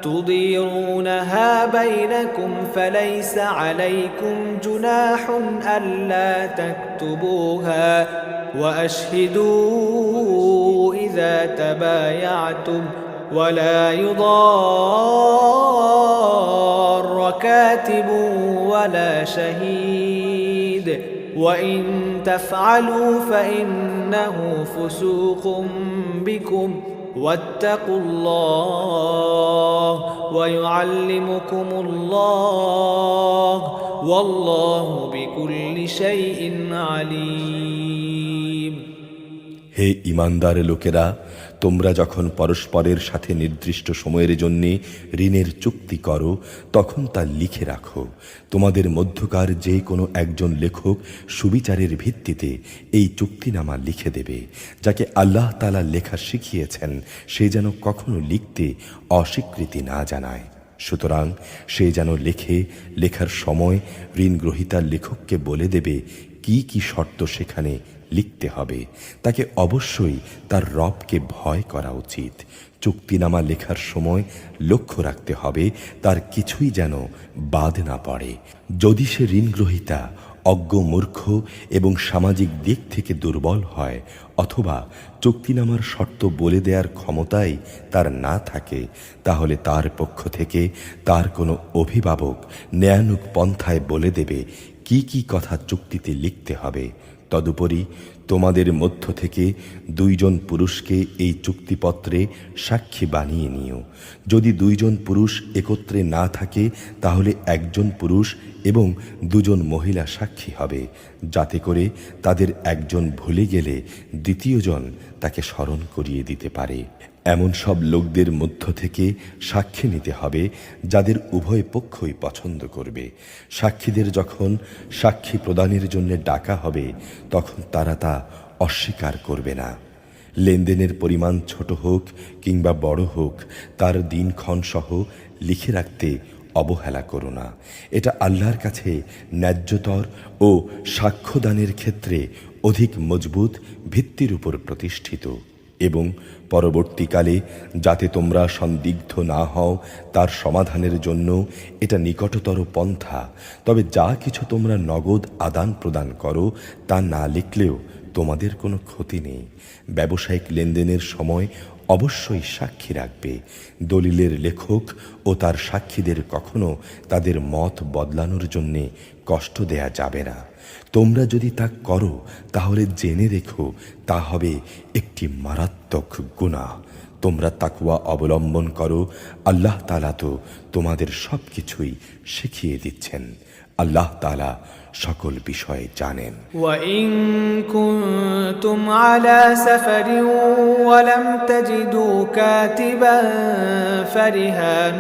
تضيرونها بينكم فليس عليكم جناح ألا تكتبوها وأشهدوا إذا تبايعتم ولا يضار كاتب ولا شهيد وإن تفعلوا فإنه فسوق بكم واتقوا الله ويعلمكم الله والله بكل شيء عليم হে ঈমানদার লোকেরা, তোমরা যখন পরস্পরের সাথে নির্দিষ্ট সময়ের জন্য ঋণের চুক্তি করো তখন তা লিখে রাখো। তোমাদের মধ্যকার যে কোনো একজন লেখক সুবিচারের ভিত্তিতে এই চুক্তিনামা লিখে দেবে। যাকে আল্লাহ তাআলা লেখা শিখিয়েছেন সে যেন কখনো লিখতে অস্বীকৃতি না জানায়। সুতরাং সে যেন লেখার সময় ঋণগ্রহীতার লেখককে বলে দেবে কি কি শর্ত সেখানে লিখতে হবে। তাকে অবশ্যই তার রবকে ভয় করা উচিত। চুক্তিনামা লেখার সময় লক্ষ্য রাখতে হবে তার কিছুই যেন বাদ না পড়ে। যদি সে ঋণগ্রহীতা অজ্ঞ, মূর্খ এবং সামাজিক দিক থেকে দুর্বল হয় অথবা চুক্তিনামার শর্ত বলে দেওয়ার ক্ষমতাই তার না থাকে, তাহলে তার পক্ষ থেকে তার কোনো অভিভাবক ন্যায়ানুগ পন্থায় বলে দেবে কি কি কথা চুক্তিতে লিখতে হবে। তদুপরি তোমাদের মধ্য থেকে 2 জন পুরুষকে এই চুক্তিপত্রে সাক্ষী বানিয়ে নিও। যদি 2 জন পুরুষ একত্রে না থাকে তাহলে 1 জন পুরুষ এবং 2 জন মহিলা সাক্ষী হবে, যাতে করে তাদের একজন ভুলে গেলে দ্বিতীয় জন তাকে স্মরণ করিয়ে দিতে পারে। এমন সব লোকদের মধ্য থেকে সাক্ষী নিতে হবে যাদের উভয় পক্ষই পছন্দ করবে। সাক্ষীদের যখন সাক্ষী প্রদানের জন্য ডাকা হবে তখন তারা তা অস্বীকার করবে না। লেনদেনের পরিমাণ ছোট হোক কিংবা বড় হোক, তার দিনক্ষণ সহ লিখে রাখতে অবহেলা করো না। এটা আল্লাহর কাছে ন্যায্যতর ও সাক্ষ্যদানের ক্ষেত্রে অধিক মজবুত ভিত্তির উপর প্রতিষ্ঠিত এবং পরবর্তীকালে যাতে তোমরা সন্দিগ্ধ না হও তার সমাধানের জন্য এটা নিকটতর পন্থা। তবে যা কিছু তোমরা নগদ আদান প্রদান করো তা না লিখলেও তোমাদের কোনো ক্ষতি নেই। ব্যবসায়িক লেনদেনের সময় অবশ্যই সাক্ষী রাখবে। দলিলের লেখক ও তার সাক্ষীদের কখনো তাদের মত বদলানোর জন্য কষ্ট দেয়া যাবে না। তোমরা যদি তা করো তাহলে জেনে রেখো তা হবে একটি মারাত্মক গুনাহ। তোমরা তাকওয়া অবলম্বন করো, আল্লাহ তাআলা তো তোমাদের সবকিছুই শিখিয়ে দিচ্ছেন। আল্লাহ তাআলা সকল বিষয়ে জানেন। وَإِن كُنتُمْ عَلَى سَفَرٍ وَلَمْ تَجِدُوا كَاتِبًا فَرِهَانٌ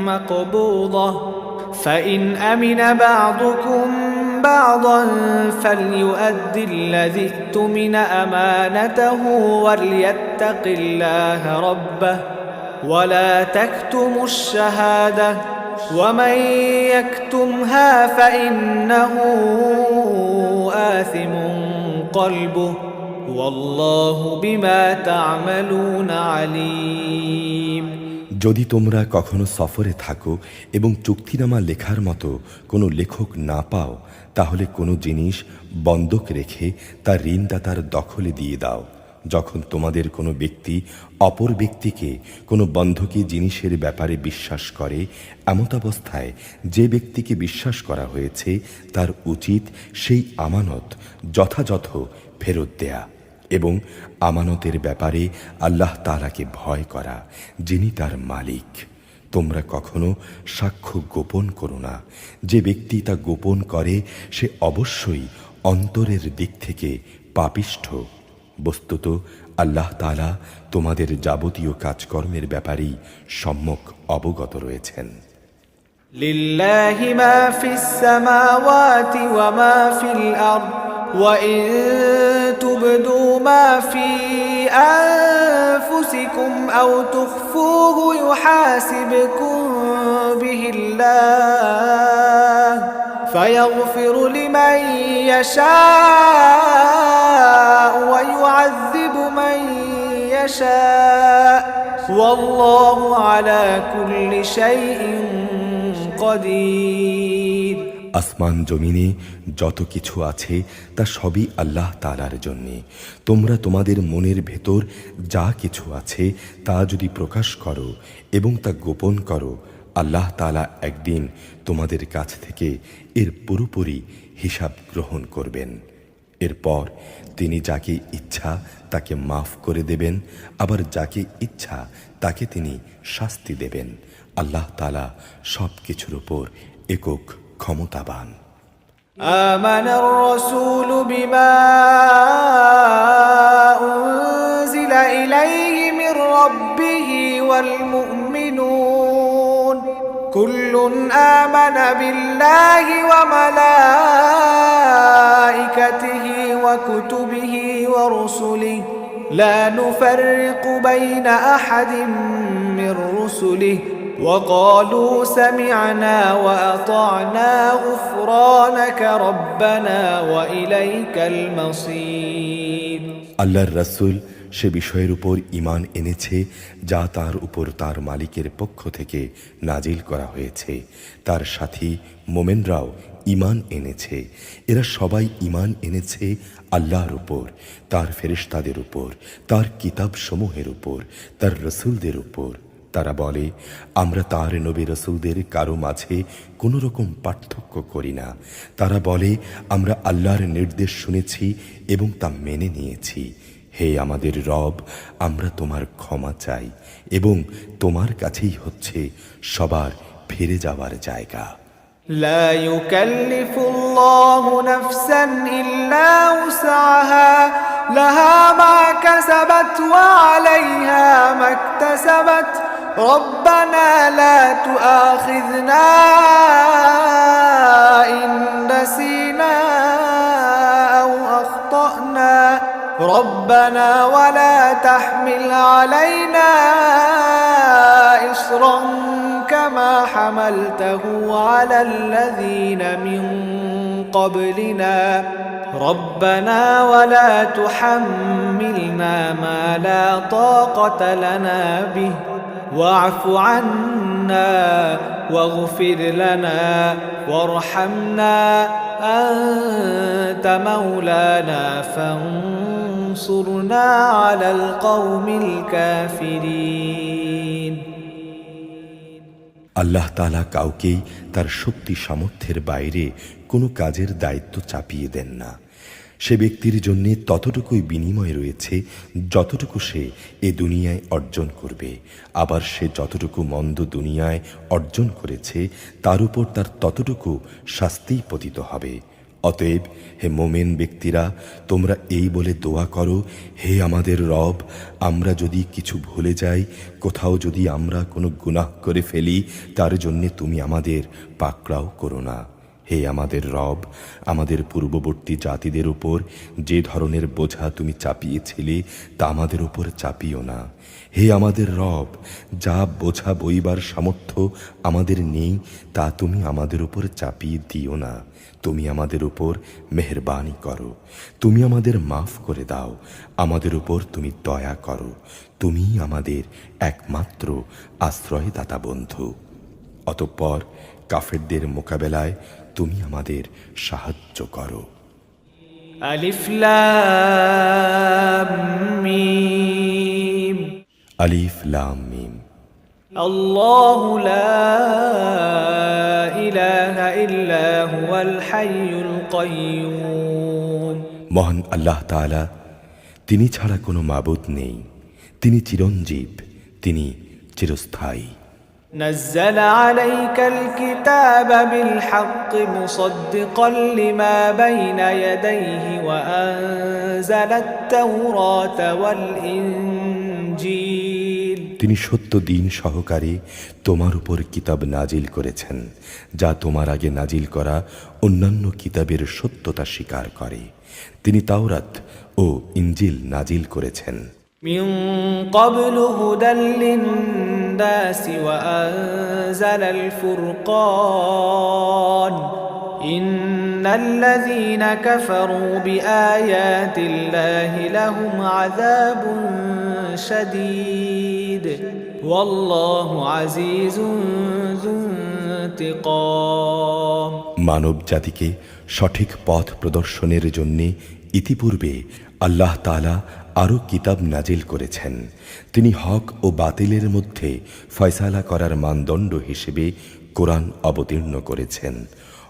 مَّقْبُوضَةٌ فَإِنْ أَمِنَ بَعْضُكُم بَعْضًا فَلْيُؤَدِّ الَّذِي اؤْتُمِنَ أَمَانَتَهُ وَلْيَتَّقِ اللَّهَ رَبَّهُ وَلَا تَكْتُمُوا الشَّهَادَةَ وَمَن يَكْتُمْهَا فَإِنَّهُ آثِمٌ قَلْبُهُ وَاللَّهُ بِمَا تَعْمَلُونَ عَلِيمٌ। যদি তোমরা কখনো সফরে থাকো এবং চুক্তিনামা লেখার মতো কোনো লেখক না পাও, তাহলে কোনো জিনিস বন্ধক রেখে তা ঋণদাতার দখলে দিয়ে দাও। যখন তোমাদের কোনো ব্যক্তি অপর ব্যক্তিকে কোনো বন্ধকি জিনিসের ব্যাপারে বিশ্বাস করে, এমতাবস্থায় যে ব্যক্তিকে বিশ্বাস করা হয়েছে তার উচিত সেই আমানত যথাযথ ফেরত দেয়া এবং আমানতের ব্যাপারে আল্লাহ তাআলাকে ভয় করা, যিনি তার মালিক। তোমরা কখনো সাক্ষ্য গোপন করো না। যে ব্যক্তি তা গোপন করে সে অবশ্যই অন্তরের দিক থেকে পাপিষ্ঠ। বস্তুত আল্লাহ তাআলা তোমাদের যাবতীয় কাজকর্মের ব্যাপারেই সম্যক অবগত রয়েছেন। লিল্লাহি মা ফিস সামাওয়াতি ওয়া মা ফিল আরদ ওয়া ইন তুবদু মা ফি আনফুসিকুম আও তুখফুহু ইউহাসিবকুম বিহিল্লাহ ফায়াগফিরু লিমান ইয়াশাউ ওয়া ইউআযযিবু মান ইয়াশাউ ওয়াল্লাহু আলা কুল্লি শাইইন কাদির। আসমান জমিনে যত কিছু আছে তা সবই আল্লাহ তাআলার জন্যে। তোমরা তোমাদের মনের ভেতর যা কিছু আছে তা যদি প্রকাশ করো এবং তা গোপন করো, আল্লাহ তাআলা একদিন তোমাদের কাছ থেকে এর পুরোপুরি হিসাব গ্রহণ করবেন। এরপর তিনি যাকে ইচ্ছা তাকে মাফ করে দেবেন, আবার যাকে ইচ্ছা তাকে তিনি শাস্তি দেবেন। আল্লাহ তাআলা সব কিছুর উপর একক ক্ষমতাবান। آمن الرسول بما أنزل إليه من ربه والمؤمنون كل آمن بالله وملائكته وكتبه ورسله لا نفرق بين أحد من رسله وقالوا سمعنا وأطعنا غفرانك ربنا وإليك المصير আল্লাহর রাসূল সে বিষয়ের উপর ঈমান এনেছে যা তার উপর তার মালিকের পক্ষ থেকে নাজিল করা হয়েছে। তার সাথী মোমেনরাও ঈমান এনেছে। এরা সবাই ঈমান এনেছে আল্লাহর উপর, তার ফেরেশতাদের উপর, তার কিতাবসমূহের উপর, তার রাসূলদের উপর। তারা বলে, আমরা তার নবী রাসূলদের কারো মাঝে কোনো রকম পার্থক্য করি না। তারা বলে, আমরা আল্লাহর নির্দেশ শুনেছি এবং তা মেনে নিয়েছি। হে আমাদের রব, আমরা তোমার ক্ষমা চাই এবং তোমার কাছেই হচ্ছে সবার ফিরে যাওয়ার জায়গা। لا يكلف الله نفسا إلا وسعها لها ما كسبت وعليها ما اكتسبت ربنا لا تؤاخذنا إن نسينا أو أخطأنا ربنا ولا تحمل علينا إصرا كما حملته على الذين من قبلنا ربنا ولا تحملنا ما لا طاقة لنا به واعف عنا واغفر لنا وارحمنا أنت مولانا فانصرنا على القوم الكافرين আল্লাহ তাআলা কাউকেই তার শক্তি সামর্থ্যের বাইরে কোনো কাজের দায়িত্ব চাপিয়ে দেন না। সে ব্যক্তির জন্য ততটুকুই বিনিময় রয়েছে যতটুকু সে এ দুনিয়ায় অর্জন করবে। আবার সে যতটুকু মন্দ দুনিয়ায় অর্জন করেছে তার উপর তার ততটুকু শাস্তিই পতিত হবে। অতএব হে মোমেন ব্যক্তিরা, তোমরা এই বলে দোয়া করো, হে আমাদের রব, আমরা যদি কিছু ভুলে যাই, কোথাও যদি আমরা কোনো গুনাহ করে ফেলি, তার জন্যে তুমি আমাদের পাকড়াও করো না। হে আমাদের রব, আমাদের পূর্ববর্তী জাতিদের উপর যে ধরনের বোঝা তুমি চাপিয়েছিলে তা আমাদের উপর চাপিও না। হে আমাদের রব, যা বোঝা বইবার সামর্থ্য আমাদের নেই তা তুমি আমাদের উপর চাপিয়ে দিও না। তুমি আমাদের উপর মেহেরবানি করো, তুমি আমাদের মাফ করে দাও, আমাদের উপর তুমি দয়া করো। তুমি আমাদের একমাত্র আশ্রয়দাতা বন্ধু। অতঃপর কাফেরদের মোকাবেলায় তুমি আমাদের সাহায্য করো। আলিফ লাম মিম আলিফ লাম মিম। আল্লাহু লা ইলাহা ইল্লা হুয়াল হাইয়ুল কাইয়্যুম। মহান আল্লাহ তাআলা, তিনি ছাড়া কোনো মাবুদ নেই, তিনি চিরঞ্জীব, তিনি চিরস্থায়ী। نزل عليك الكتاب بالحق مصدقا لما بين يديه وأنزل التوراة والإنجيل। তিনি সত্য দিন সহকারে তোমার উপর কিতাব নাজিল করেছেন, যা তোমার আগে নাজিল করা অন্যান্য কিতাবের সত্যতা স্বীকার করে। তিনি তাওরাত ও ইনজিল নাজিল করেছেন। من قبل هدى للناس وأنزل الفرقان إن الذين كفروا بآيات الله لهم عذاب شديد والله عزيز ذو انتقام। মানব জাতিকে সঠিক পথ প্রদর্শনের জন্যে ইতিপূর্বে আল্লাহ তাআলা আরও কিতাব নাজিল করেছেন। তিনি হক ও বাতিলের মধ্যে ফয়সালা করার মানদণ্ড হিসেবে কোরআন অবতীর্ণ করেছেন।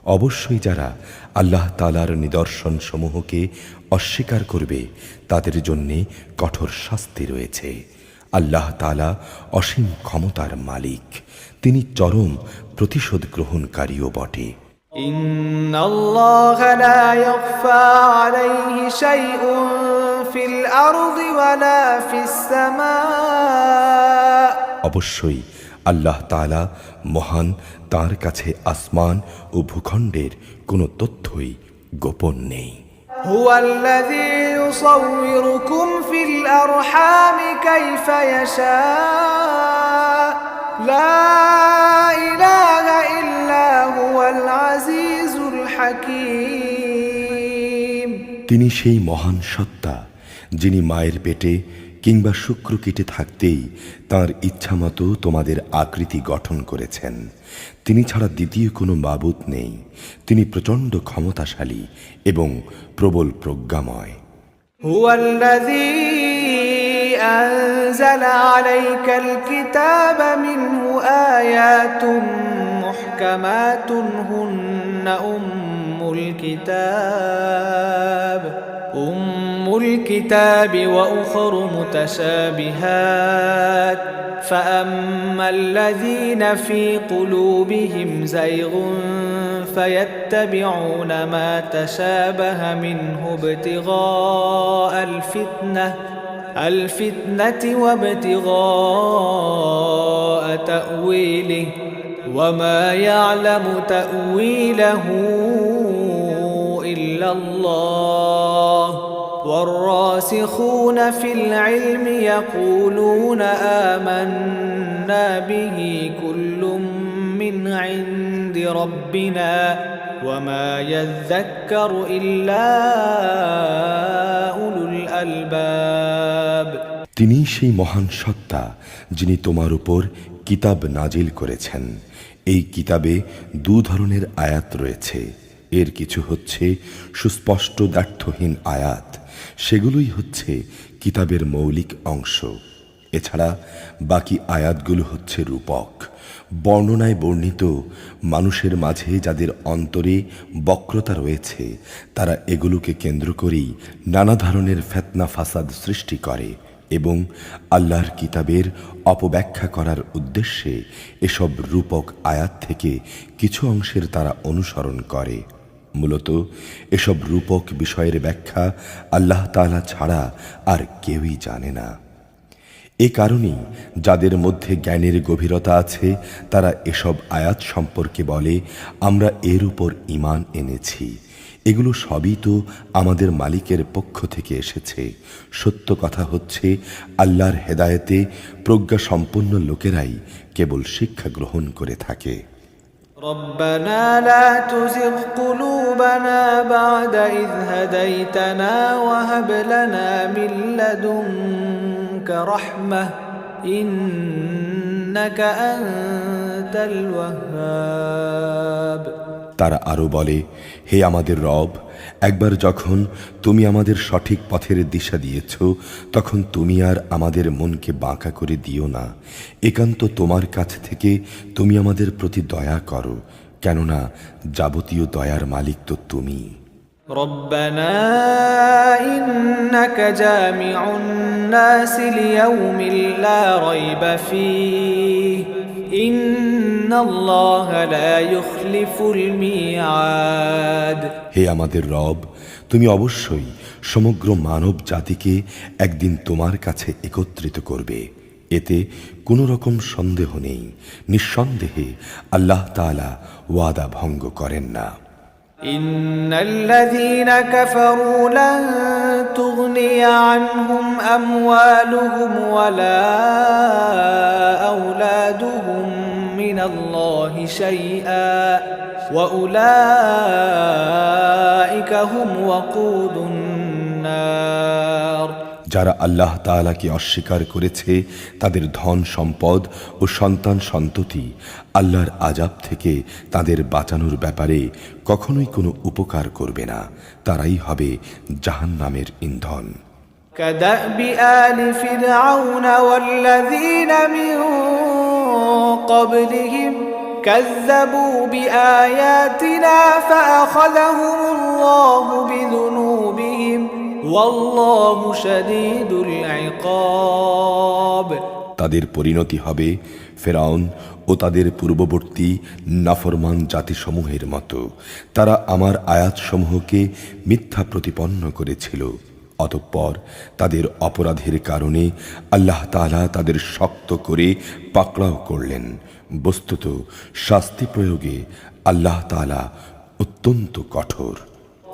অবশ্যই যারা আল্লাহ তাআলার নিদর্শন সমূহকে অস্বীকার করবে তাদের জন্যে কঠোর শাস্তি রয়েছে। আল্লাহ তাআলা অসীম ক্ষমতার মালিক, তিনি চরম প্রতিশোধ গ্রহণকারীও বটে। ইন্নাল্লাহা লা ইয়াখফা আলাইহি শাইউন ফিল আরদি ওয়ালা ফিস সামা। অবশ্যই আল্লাহ তাআলা মহান, তার কাছে আসমান ও ভূখণ্ডের কোনো তথ্যই গোপন নেই। হুয়াল্লাযী ইউসাউবিরুকুম ফিল আরহামি কাইফা ইয়াশা, লা ইলাহা ইল্লা হুয়াল আজিজুল হাকীম। তিনি সেই মহান সত্তা যিনি মায়ের পেটে কিংবা শুক্রকীটে থাকতেই তাঁর ইচ্ছামতো তোমাদের আকৃতি গঠন করেছেন। তিনি ছাড়া দ্বিতীয় কোনো মাবুদ নেই। তিনি প্রচণ্ড ক্ষমতাশালী এবং প্রবল প্রজ্ঞাময়। হুয়াল্লাযী আনজালা আলাইকাল কিতাবা মিনহু আয়াতুম মুহকামাতুন হুন্না উম্মুল কিতাব ওয়া উখরু মুতাশাবিহাত فأما الذين في قلوبهم زيغ فيتبعون ما تشابه منه ابتغاء الفتنة وابتغاء تأويله وما يعلم تأويله إلا الله والراسخون في العلم يقولون آمنا به كل من عند ربنا وما يذكر إلا أولو الألباب। তিনি সেই মহান সত্তা যিনি তোমার উপর কিতাব নাজিল করেছেন। এই কিতাবে দু ধরনের আয়াত রয়েছে। এর কিছু হচ্ছে সুস্পষ্ট দ্ব্যর্থহীন আয়াত, সেগুলোই হচ্ছে কিতাবের মৌলিক অংশ। এছাড়া বাকি আয়াতগুলো হচ্ছে রূপক, বর্ণনায় বর্ণিত। মানুষের মাঝে যাদের অন্তরে বক্রতা রয়েছে তারা এগুলোকে কেন্দ্র করেই নানা ধরনের ফিতনা ফাসাদ সৃষ্টি করে এবং আল্লাহর কিতাবের অপব্যাখ্যা করার উদ্দেশ্যে এসব রূপক আয়াত থেকে কিছু অংশের তারা অনুসরণ করে। মূলত এসব রূপক বিষয়ের ব্যাখ্যা আল্লাহ তাআলা ছাড়া আর কেউই জানে না। এ কারণেই যাদের মধ্যে জ্ঞানের গভীরতা আছে তারা এসব আয়াত সম্পর্কে বলে, আমরা এর উপর ঈমান এনেছি। এগুলো সবই তো আমাদের মালিকের পক্ষ থেকে এসেছে। সত্য কথা হচ্ছে আল্লাহর হেদায়েতে প্রজ্ঞা সম্পন্ন লোকেরাই কেবল শিক্ষা গ্রহণ করে থাকে। ربنا لا تزغ قلوبنا بعد إذ هديتنا وهب لنا من لدنك رحمة إنك أنت الوهاب। তারা আরো বলে, হে আমাদের রব, একবার যখন তুমি আমাদের সঠিক পথের দিশা দিয়েছ তখন তুমি আর আমাদের মনকে বাঁকা করে দিও না। একান্ত তোমার কাছ থেকে তুমি আমাদের প্রতি দয়া করো, কেননা যাবতীয় দয়ার মালিক তো তুমি। ربنا إنك جامع الناس ليوم لا ريب فيه إن الله لا يخلف الميعاد। হে আমাদের রব, তুমি অবশ্যই সমগ্র মানব জাতিকে একদিন তোমার কাছে একত্রিত করবে, এতে কোনো রকম সন্দেহ নেই। নিঃসন্দেহে আল্লাহ তাআলা ওয়াদা ভঙ্গ করেন না। إن الذين كفروا لن تغني عنهم أموالهم ولا أولادهم من الله شيئا وأولئك هم وقود النار। যারা আল্লাহ তাআলাকে অস্বীকার করেছে তাদের ধন সম্পদ ও সন্তান সন্ততি আল্লাহর আযাব থেকে তাদের বাঁচানোর ব্যাপারে কখনোই কোনো উপকার করবে না। তারাই হবে জাহান্নামের ইন্ধন। كدأب آل فرعون والذين من قبلهم كذبوا بآياتنا فأخذهم الله بذنوبهم والله شديد العقاب তাদের পরিণতি হবে ফেরাউন ও তাদের পূর্ববর্তী নাফরমান জাতিসমূহের মতো। তারা আমার আয়াতসমূহকে মিথ্যা প্রতিপন্ন করেছিল। অতঃপর তাদের অপরাধের কারণে আল্লাহ তাআলা তাদের শক্ত করে পাকড়াও করলেন। বস্তুত শাস্তি প্রয়োগে আল্লাহ তাআলা অত্যন্ত কঠোর।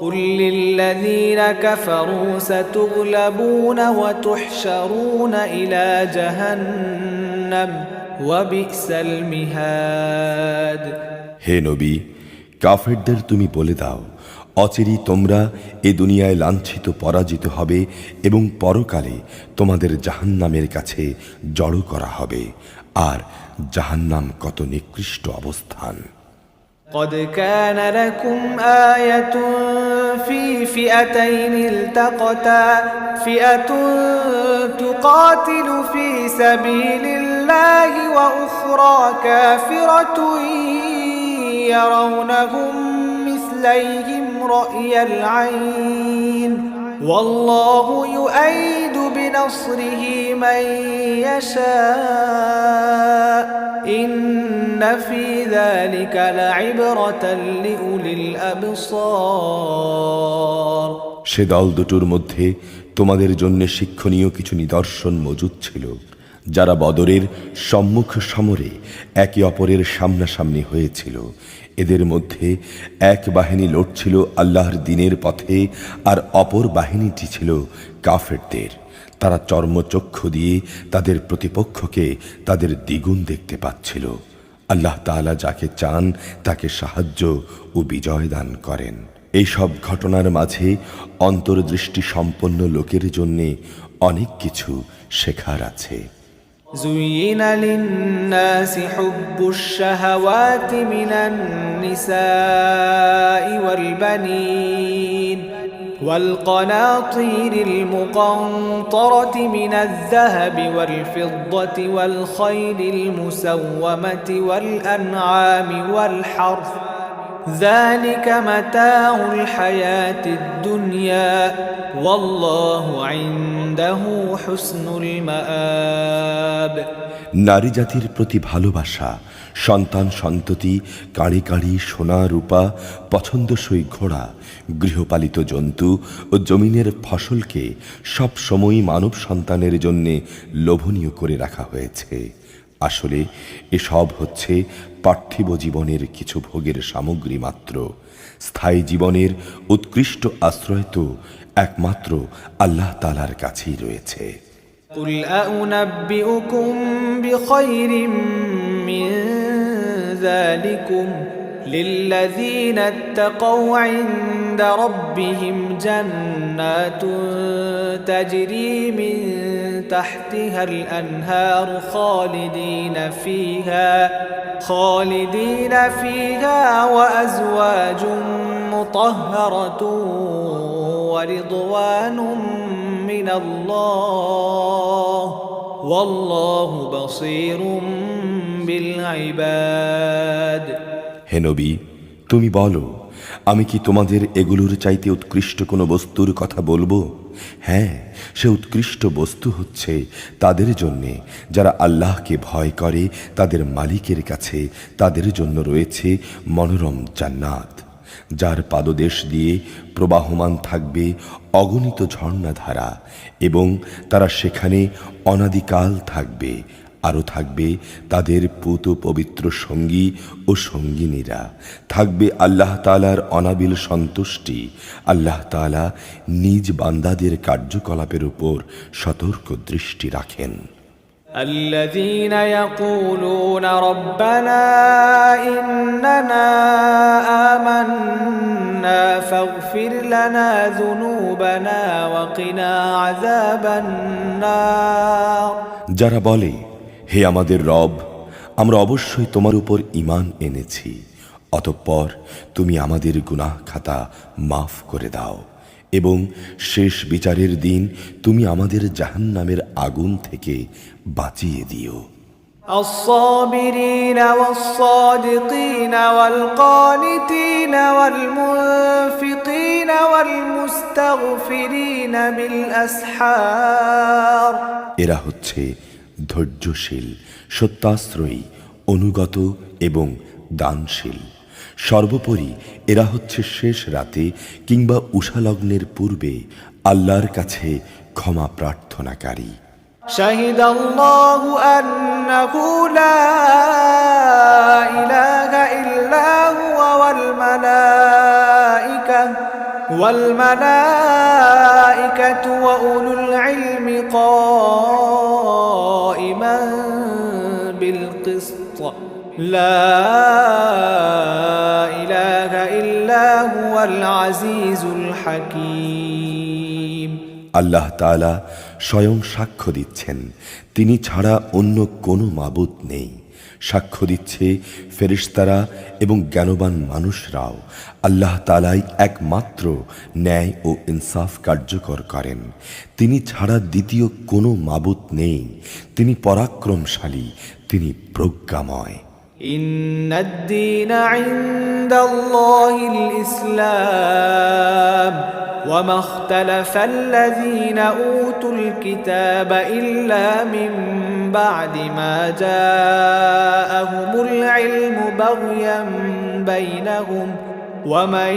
قل للذين كفروا ستغلبون وتحشرون إلى جهنم وبئس المهاد হে নবী, কাফেরদের তুমি বলে দাও, অচিরেই তোমরা এ দুনিয়ায় লাঞ্ছিত পরাজিত হবে এবং পরকালে তোমাদের জাহান্নামের কাছে জড়ো করা হবে। আর জাহান্নাম কত নিকৃষ্ট অবস্থান। قد كان لكم آية في فئتين التقتا فئة تقاتل في سبيل الله وأخرى كافرة يرونهم مثليهم رأي العين والله يؤيد بنصره من يشاء إن في ذلك لعبرة لأولي الأبصار সে দল দুটোর মধ্যে তোমাদের জন্য শিক্ষণীয় কিছু নিদর্শন মজুদ ছিল। যারা বদরের সম্মুখ সমরে একে অপরের সামনাসামনি হয়েছিল, এদের মধ্যে এক বাহিনী লড়ছিল আল্লাহর দ্বীনের পথে, আর অপর বাহিনীটি ছিল কাফেরদের। তারা চর্মচক্ষু দিয়ে তাদের প্রতিপক্ষকে তাদের দ্বিগুণ দেখতে পাচ্ছিল। আল্লাহ তাআলা যাকে চান তাকে সাহায্য ও বিজয় দান করেন। এই সব ঘটনার মাঝে অন্তর্দৃষ্টি সম্পন্ন লোকের জন্য অনেক কিছু শেখার আছে। زين للناس حب الشهوات من النساء والبنين والقناطير المقنطرة من الذهب والفضة والخيل المسومة والأنعام والحرث ذلك متاع الحياة الدنيا والله عنده حسن المآب নারী জাতির প্রতি ভালোবাসা, সন্তান সন্ততি, কাঁড়ি কাঁড়ি সোনা রূপা, পছন্দসই ঘোড়া, গৃহপালিত জন্তু ও জমিনের ফসলকে সব সময়ই মানব সন্তানের জন্যে লোভনীয় করে রাখা হয়েছে। আসলে এসব হচ্ছে পার্থিব জীবনের কিছু ভোগের সামগ্রী মাত্র। স্থায়ী জীবনের উৎকৃষ্ট আশ্রয় তো একমাত্র আল্লাহ তাআলার কাছেই রয়েছে। قل أنبئكم بخير من ذلكم للذين اتقوا عند ربهم جنات تجري من تحتها الأنهار خالدين فيها وأزواج مطهرة ورضوان من الله والله بصير بالعباد হে নবী, তুমি বলো, আমি কি তোমাদের এগুলোর চাইতে উৎকৃষ্ট কোনো বস্তুর কথা বলবো? হ্যাঁ, সে উৎকৃষ্ট বস্তু হচ্ছে তাদের জন্যে যারা আল্লাহকে ভয় করে। তাদের মালিকের কাছে তাদের জন্য রয়েছে মনোরম জান্নাত, যার পাদদেশ দিয়ে প্রবাহমান থাকবে অগণিত ঝর্ণাধারা, এবং তারা সেখানে অনাদিকাল থাকবে। আরও থাকবে তাদের পুত পবিত্র সঙ্গী ও সঙ্গিনীরা। থাকবে আল্লাহ তাআলার অনাবিল সন্তুষ্টি। আল্লাহ তাআলা নিজ বান্দাদের কার্যকলাপের উপর সতর্ক দৃষ্টি রাখেন। الذين يقولون ربنا إننا آمنا فاغفر لنا ذنوبنا وقنا عذاب النار যারা বলে, হে আমাদের রব, আমরা অবশ্যই তোমার উপর ঈমান এনেছি, অতঃপর তুমি আমাদের গুনাহ খাতা মাফ করে দাও এবং শেষ বিচারের দিন তুমি আমাদের জাহান্নামের আগুন থেকে বাঁচিয়ে দিও। الصابرين والصادقين والقانتين والمنفقين والمستغفرين بالأسحار এরা হচ্ছে ধৈর্যশীল, সত্যাশ্রয়ী, অনুগত এবং দানশীল। সর্বোপরি এরা হচ্ছে শেষ রাতে কিংবা উষালগ্নের পূর্বে আল্লাহর কাছে ক্ষমা প্রার্থনাকারী। شهد الله أنه لا إله إلا هو والملائكة وأولو العلم قائما بالقسط لا إله إلا هو العزيز الحكيم আল্লাহ তাআলা স্বয়ং সাক্ষ্য দিচ্ছেন, তিনি ছাড়া অন্য কোনো মাবুদ নেই। সাক্ষ্য দিচ্ছে ফেরেশতারা এবং জ্ঞানবান মানুষরাও আল্লাহ তাআলাই একমাত্র ন্যায় ও ইনসাফ কার্যকর করেন। তিনি ছাড়া দ্বিতীয় কোনো মাবুদ নেই। তিনি পরাক্রমশালী, তিনি প্রজ্ঞাময়। إن الدين عند الله الإسلام وما اختلف الذين أوتوا الكتاب إلا من بعد ما جاءهم العلم بغيا بينهم ومن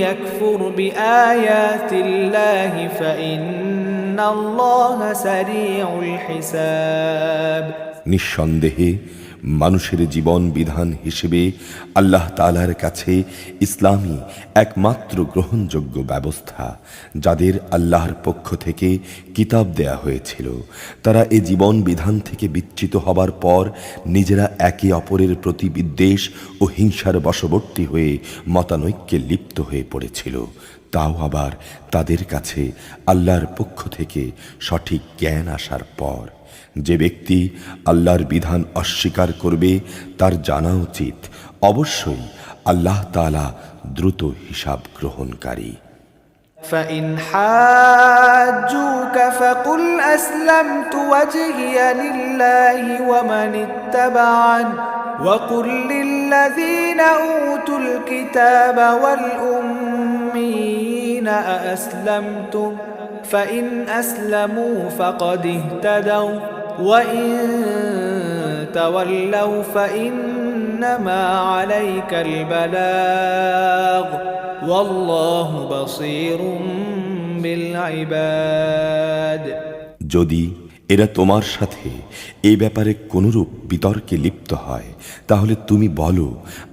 يكفر بآيات الله فإن الله سريع الحساب নিঃসন্দেহে মানুষের জীবন বিধান হিসেবে আল্লাহ তাআলার কাছে ইসলামই একমাত্র গ্রহণযোগ্য ব্যবস্থা। যাদের আল্লাহর পক্ষ থেকে কিতাব দেয়া হয়েছিল তারা এ জীবন বিধান থেকে বিচ্যুত হবার পর নিজেরা একে অপরের প্রতি বিদ্বেষ ও হিংসার বশবর্তী হয়ে মতানৈক্যে লিপ্ত হয়ে পড়েছিল। তাও আবার তাদের কাছে আল্লাহর পক্ষ থেকে সঠিক জ্ঞান আসার পর। যে ব্যক্তি আল্লাহর বিধান অস্বীকার করবে তার জানা উচিত অবশ্যই আল্লাহ তাআলা দ্রুত হিসাব গ্রহণকারী। فإن حاجوك فقل أسلمت وجهي لله ومن اتبعن وقل للذين أوتوا الكتاب والأميين أأسلمتم فإن أسلموا فقد اهتدوا وإن تولوا فإنما عليك البلاغ والله بصير بالعباد যদি এরা তোমার সাথে এই ব্যাপারে কোনরূপ বিতর্কে লিপ্ত হয় তাহলে তুমি বলো,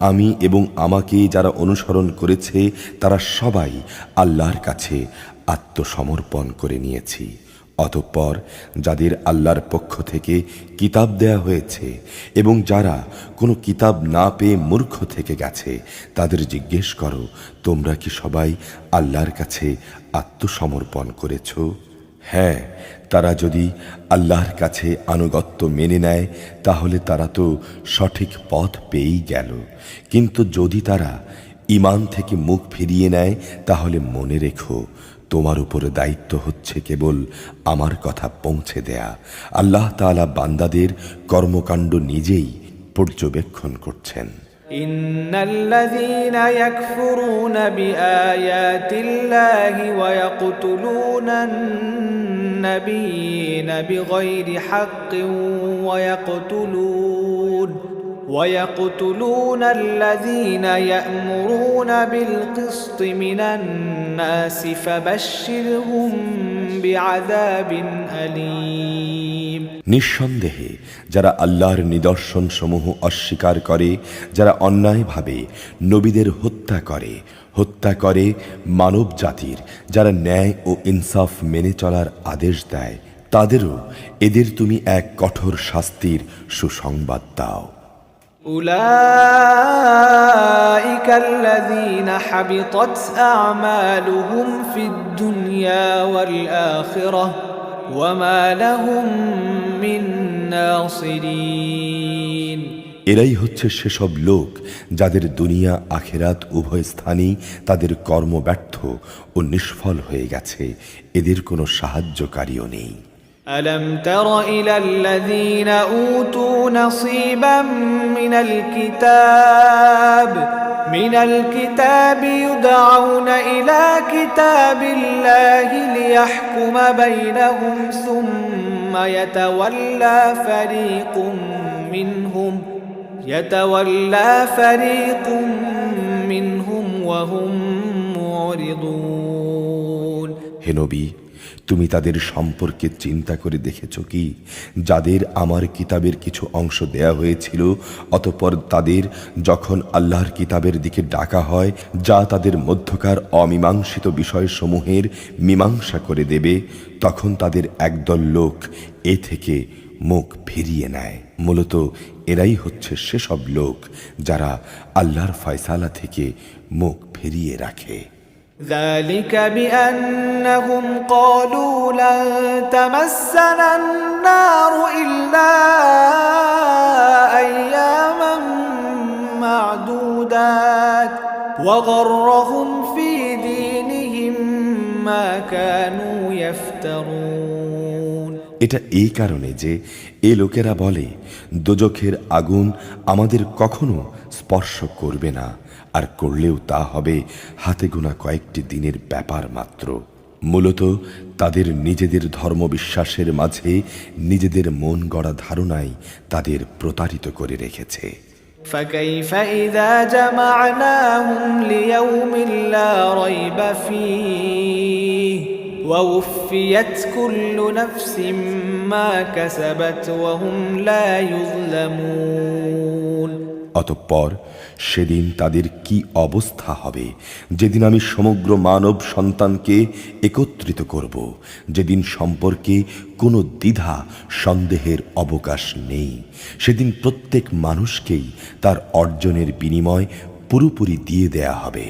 আমি এবং আমাকে যারা অনুসরণ করেছে তারা সবাই আল্লাহর কাছে আত্মসমর্পণ করে নিয়েছি। অতঃপর যাদের আল্লাহর পক্ষ থেকে কিতাব দেয়া হয়েছে এবং যারা কোনো কিতাব না পেয়ে মূর্খ থেকে গেছে তাদের জিজ্ঞেস করো, তোমরা কি সবাই আল্লাহর কাছে আত্মসমর্পণ করেছ? হ্যাঁ, তারা যদি আল্লাহর কাছে আনুগত্য মেনে নেয় তাহলে তারা তো সঠিক পথ পেয়েই গেল। কিন্তু যদি তারা ঈমান থেকে মুখ ফিরিয়ে নেয় তাহলে মনে রেখো, তোমার উপরে দায়িত্ব হচ্ছে কেবল আমার কথা পৌঁছে দেয়া। আল্লাহ তাআলা বান্দাদের কর্মকাণ্ড নিজেই পর্যবেক্ষণ করছেন। ইন্নাল্লাযীনা ইয়াকফুরুনা বিআয়াতিল্লাহি ওয়া ইয়াকতুলুনান নাবিয়্যিনা বিগাইরি হাক্কিন ويقتلون الذين يأمرون بالقسط من الناس فبشرهم بعذاب أليم নিঃসন্দেহে যারা আল্লাহর নিদর্শন সমূহ অস্বীকার করে, যারা অন্যায়ভাবে নবীদের হত্যা করে মানব জাতির, যারা ন্যায় ও ইনসাফ মেনে চলার আদেশ দেয়, তাদেরও এদের তুমি এক কঠোর শাস্তির সুসংবাদ দাও। أولئك الذين حبطت أعمالهم في الدنيا والآخرة وما لهم من ناصرين এরাই হচ্ছে সেসব লোক যাদের দুনিয়া আখিরাত উভয় স্থানই তাদের কর্ম ব্যর্থ ও নিষ্ফল হয়ে গেছে, এদের কোনো সাহায্যকারীও নেই। ألم تر إلى الذين أوتوا نصيبا من الكتاب يدعون إلى كتاب الله ليحكم بينهم ثم يتولى فريق منهم وهم معرضون. হে নবী, তুমি তাদের সম্পর্কে চিন্তা করে দেখেছ কি, যাদের আমার কিতাবের কিছু অংশ দেয়া হয়েছিল, অতঃপর তাদের যখন আল্লাহর কিতাবের দিকে ডাকা হয়, যা তাদের মধ্যকার অমীমাংসিত বিষয়সমূহের মীমাংসা করে দেবে, তখন তাদের একদল লোক এ থেকে মুখ ফিরিয়ে নেয়। মূলত এরাই হচ্ছে সেসব লোক যারা আল্লাহর ফয়সালা থেকে মুখ ফিরিয়ে রাখে। ذلك بأنهم قالوا لن تمسنا النار إلا أياما معدودات وغرهم في دينهم ما كانوا يفترون. এটা এই কারণে যে এ লোকেরা বলে, দোজখের আগুন আমাদের কখনো স্পর্শ করবে না, আর করলেও তা হবে হাতে গোনা কয়েকটি দিনের ব্যাপার মাত্র। মূলত তাদের নিজেদের ধর্মবিশ্বাসের মাঝে নিজেদের মন গড়া ধারণাই তাদের প্রতারিত করে রেখেছে। فكيف إذا جمعناهم ليوم لا ريب فيه ووفيت كل نفس ما كسبت وهم لا يظلمون. অতঃপর সেদিন তাদের কি অবস্থা হবে, যেদিন আমি সমগ্র মানব সন্তানকে একত্রিত করব, যেদিন সম্পর্কে কোনো দ্বিধা সন্দেহের অবকাশ নেই। সেদিন প্রত্যেক মানুষকেই তার অর্জনের বিনিময় পুরোপুরি দিয়ে দেয়া হবে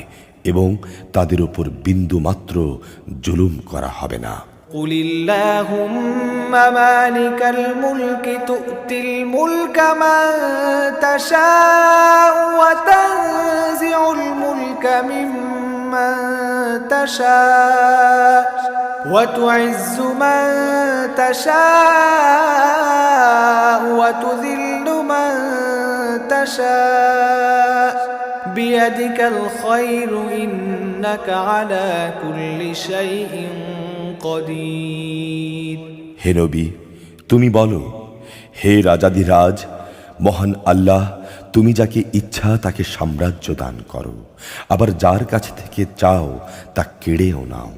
এবং তাদের উপর বিন্দুমাত্র জুলুম করা হবে না। قل اللهم مالك الملك تؤتي الملك من تشاء وتنزع الملك ممن تشاء وتعز من تشاء وتذل من تشاء بيدك الخير إنك على كل شيء قدير. হে নবী, তুমি বলো, হে রাজাধিরাজ মহান আল্লাহ, তুমি যাকে ইচ্ছা তাকে সাম্রাজ্য দান করো, আবার যার কাছ থেকে চাও তা কেড়েও নাও।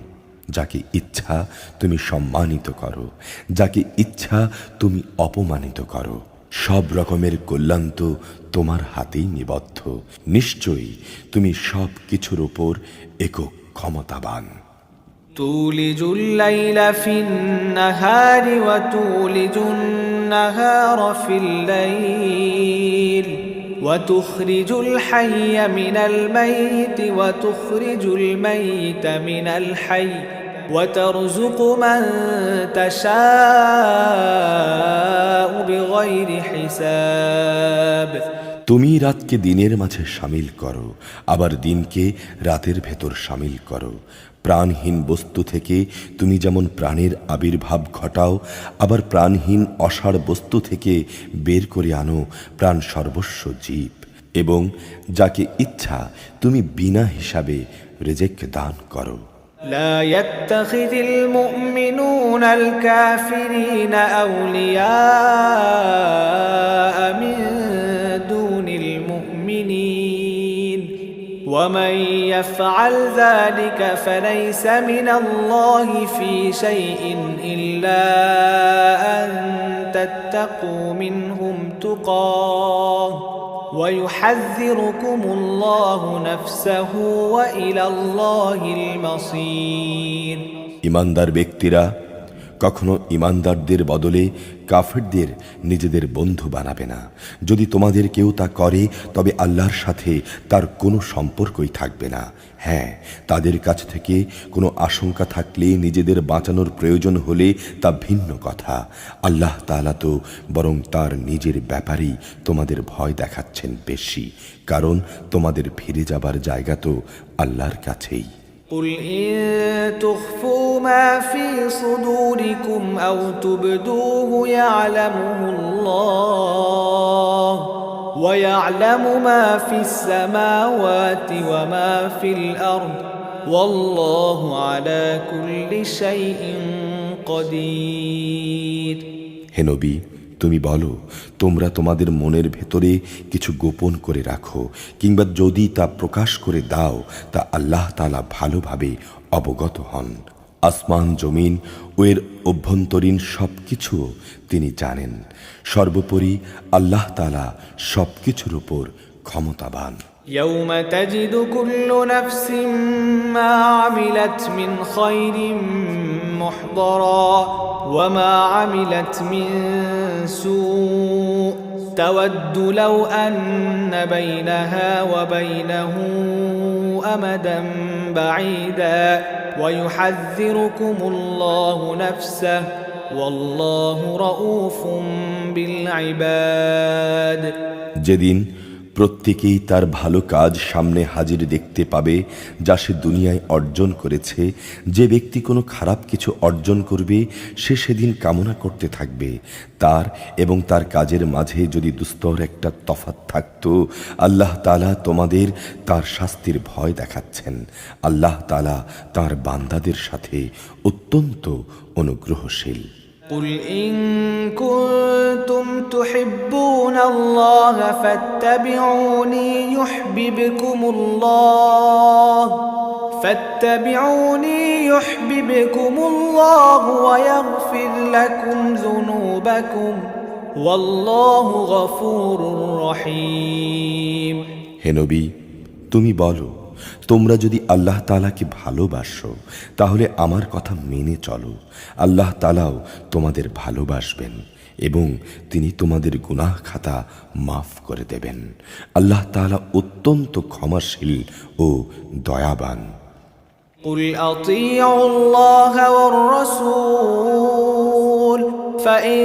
যাকে ইচ্ছা তুমি সম্মানিত করো, যাকে ইচ্ছা তুমি অপমানিত করো। সব রকমের কল্যাণ তো তোমার হাতেই নিবদ্ধ। নিশ্চয়ই তুমি সব কিছুর উপর একক ক্ষমতাবান। تولج الليل في النهار وتولج النهار في الليل وتخرج الحي من الميت وتخرج الميت من الحي وترزق من تشاء بغير حساب. তুমি রাতকে দিনের মাঝে শামিল করো, আবার দিনকে রাতের ভেতর শামিল করো। প্রাণহীন বস্তু থেকে তুমি যেমন প্রাণের আবির্ভাব ঘটাও, আবার প্রাণহীন অসাড় বস্তু থেকে বের করে আনো প্রাণ সর্বস্ব জীব, এবং যাকে ইচ্ছা তুমি বিনা হিসাবে রিজিক দান করো। لا يتخذ المؤمنون الكافرين أولياء من دون المؤمنين ومن يفعل ذلك فليس من الله في شيء إلا أن تتقوا منهم تقاه ويحذركم الله نفسه وإلى الله المصير. ইমানদার ব্যক্তিরা কখনো ইমানদারদের বদলে কাফেরদের নিজেদের বন্ধু বানাবে না। যদি তোমাদের কেউ তা করে তবে আল্লাহর সাথে তার কোনো সম্পর্কই থাকবে না। হ্যাঁ, তাদের কাছ থেকে কোনো আশঙ্কা থাকলে, নিজেদের বাঁচানোর প্রয়োজন হলে তা ভিন্ন কথা। আল্লাহ তাআলা তো বরং তার নিজের ব্যাপারেই তোমাদের ভয় দেখাচ্ছেন বেশি, কারণ তোমাদের ফিরে যাবার জায়গা তো আল্লাহর কাছেই। قل إن تخفوا ما في صدوركم أو تبدوه يعلمه الله ويعلم ما في السماوات وما في الأرض والله على كل شيء قدير. হে নবী, তুমি বলো, তোমরা তোমাদের মনের ভেতরে কিছু গোপন করে রাখো কিংবা যদি তা প্রকাশ করে দাও তা আল্লাহ তাআলা ভালোভাবে অবগত হন। আসমান জমিন ও এর অভ্যন্তরীণ সবকিছু তিনি জানেন। সর্বোপরি আল্লাহ তাআলা সবকিছুর উপর ক্ষমতাবান। يوم تجد كل نفس ما عملت من خير محضرا وما عملت من سوء تود لو أن بينها وبينه أمدا بعيدا ويحذركم الله نفسه والله رؤوف بالعباد. যেদিন প্রত্যেকেই তার ভালো কাজ সামনে হাজির দেখতে পাবে যা সে দুনিয়ায় অর্জন করেছে। যে ব্যক্তি কোনো খারাপ কিছু অর্জন করবে সে সেদিন কামনা করতে থাকবে তার এবং তার কাজের মাঝে যদি দুস্তর একটা তফাৎ থাকতো। আল্লাহ তাআলা তোমাদের তার শাস্তির ভয় দেখাচ্ছেন। আল্লাহ তাআলা তার বান্দাদের সাথে অত্যন্ত অনুগ্রহশীল। قل إن كنتم تحبون الله فاتبعوني يحببكم الله ويغفر لكم ذنوبكم والله غفور رحيم. হে নবী, তুমি বলো, তোমরা যদি আল্লাহ তাআলাকে ভালোবাসো তাহলে আমার কথা মেনে চলো। আল্লাহ তাআলাও তোমাদের ভালোবাসবেন এবং তিনি তোমাদের গুনাহ খাতা মাফ করে দেবেন। আল্লাহ তাআলা অত্যন্ত ক্ষমাশীল ও দয়াবান। قل أطيعوا الله والرسول فإن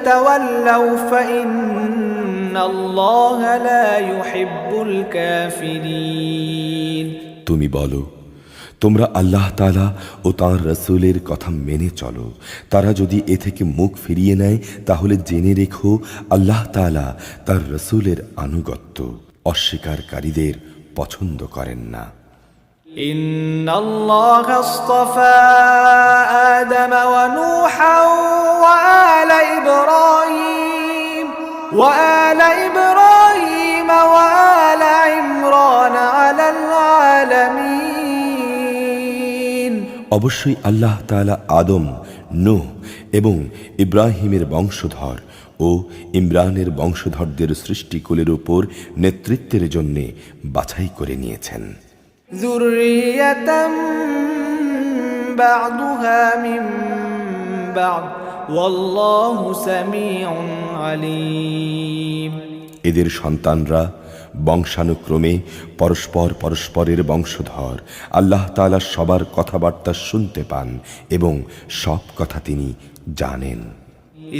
تولوا فإن الله لا يحب الكافرين. তুমি বলো, তোমরা আল্লাহ তাআলা ও তাঁর রাসূলের কথা মেনে চলো। তারা যদি এ থেকে মুখ ফিরিয়ে নেয় তাহলে জেনে রেখো আল্লাহ তাআলা তার রাসূলের আনুগত্য অস্বীকারীদের পছন্দ করেন না। إن الله اصطفى آدم ونوحا وآل إبراهيم وآل عمران على العالمين. অবশ্যই আল্লাহ তাআলা আদম, নূহ এবং ইব্রাহিমের বংশধর ও ইমরানের বংশধরদের সৃষ্টিকুলের উপর নেতৃত্বের জন্য বাছাই করে নিয়েছেন। ذرية بعضها من بعض والله سميع عليم. এদের সন্তানরা বংশানুক্রমে পরস্পরের বংশধর। আল্লাহ তাআলা সবার কথাবার্তা শুনতে পান এবং সব কথা তিনি জানেন।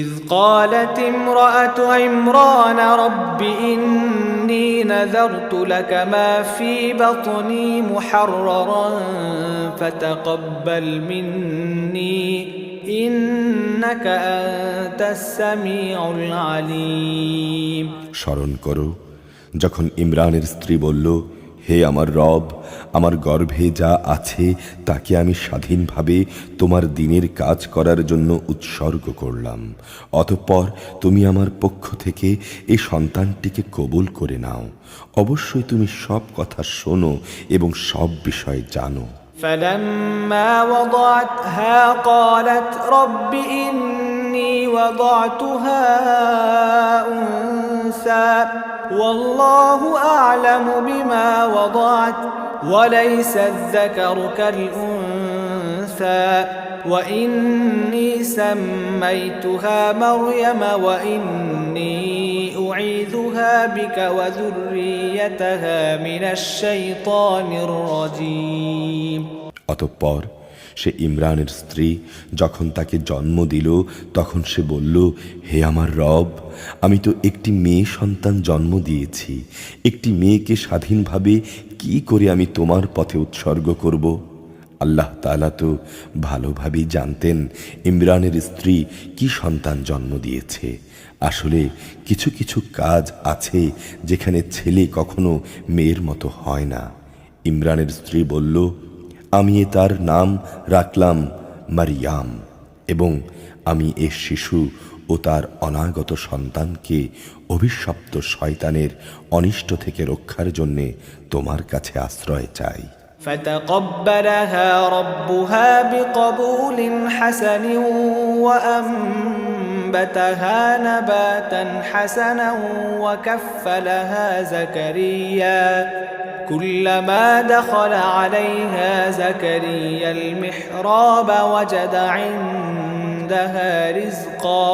إذ قالت امرأة عمران رب إني نذرت لك ما في بطني محررا فتقبل مني إنك أنت السميع العليم. স্মরণ করো যখন ইমরানের স্ত্রী বলল, হে আমার রব, আমার গর্ভে যা আছে তাকে আমি স্বাধীনভাবে তোমার দ্বীনের কাজ করার জন্য উৎসর্গ করলাম। অতঃপর তুমি আমার পক্ষ থেকে এই সন্তানটিকে কবুল করে নাও। অবশ্যই তুমি সব কথা শোনো এবং সব বিষয় জানো। فلما وضعتها قالت رب إني وضعتها أنثى والله أعلم بما وضعت وليس الذكر كالأنثى وإني سميتها مريم وإني أعيذها بك وذريتها من الشيطان الرجيم. অতঃপর সে ইমরানের স্ত্রী যখন তাকে জন্ম দিল তখন সে বলল, হে আমার রব, আমি তো একটি মেয়ে সন্তান জন্ম দিয়েছি। একটি মেয়েকে স্বাধীনভাবে কি করে আমি তোমার পথে উৎসর্গ করব? আল্লাহ তাআলা তো ভালোভাবেই জানতেন ইমরানের স্ত্রী কি সন্তান জন্ম দিয়েছে। আসলে কিছু কিছু কাজ আছে যেখানে ছেলে কখনো মেয়ের মতো হয় না। ইমরানের স্ত্রী বলল, আমি তার নাম রাখলাম মারিয়াম, এবং আমি এ শিশু ও তার অনাগত সন্তানকে অভিশপ্ত শয়তানের অনিষ্ট থেকে রক্ষার জন্যে তোমার কাছে আশ্রয় চাই। فتقبلها ربها بقبول حسن وأنبتها نباتا حسنا وكفلها زكريا كلما دخل عليها زكريا المحراب وجد عندها رزقا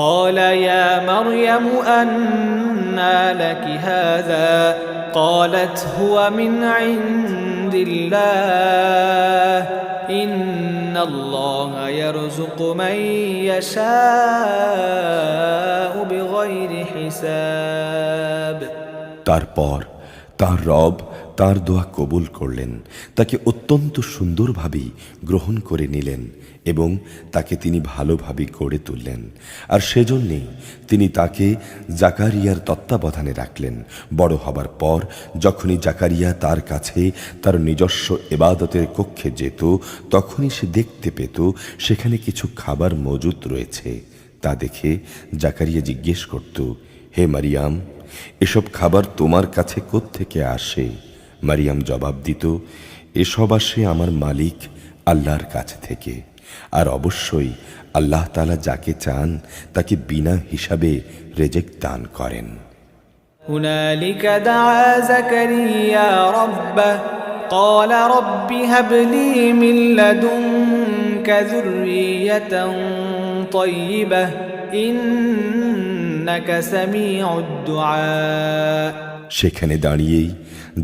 قال يا مريم أنى لك هذا قالت هو من عند الله إن الله يرزق من يشاء بغير حساب। তারপর তার রব তার দোয়া কবুল করলেন, তাকে অত্যন্ত সুন্দরভাবে গ্রহণ করে নিলেন এবং তাকে তিনি ভালোভাবে গড়ে তুললেন। আর সেজন্যেই তিনি তাকে জাকারিয়ার তত্ত্বাবধানে রাখলেন। বড় হবার পর যখনই জাকারিয়া তার কাছে তার নিজস্ব ইবাদতের কক্ষে যেত, তখনই সে দেখতে পেত সেখানে কিছু খাবার মজুদ রয়েছে। তা দেখে জাকারিয়া জিজ্ঞেস করত, হে মারিয়াম, এসব খাবার তোমার কাছে কোত্থেকে আসে? মারিয়াম জবাব দিত, এসব আসে আমার মালিক আল্লাহর কাছ থেকে, আর অবশ্যই আল্লাহ তাআলা যাকে চান তাকে বিনা হিসাবে রিজিক দান করেন। هنالك دعا زكريا ربه قال رب هب لي من لدنك ذرية طيبة إنك سميع الدعاء। সেখানে দাঁড়িয়েই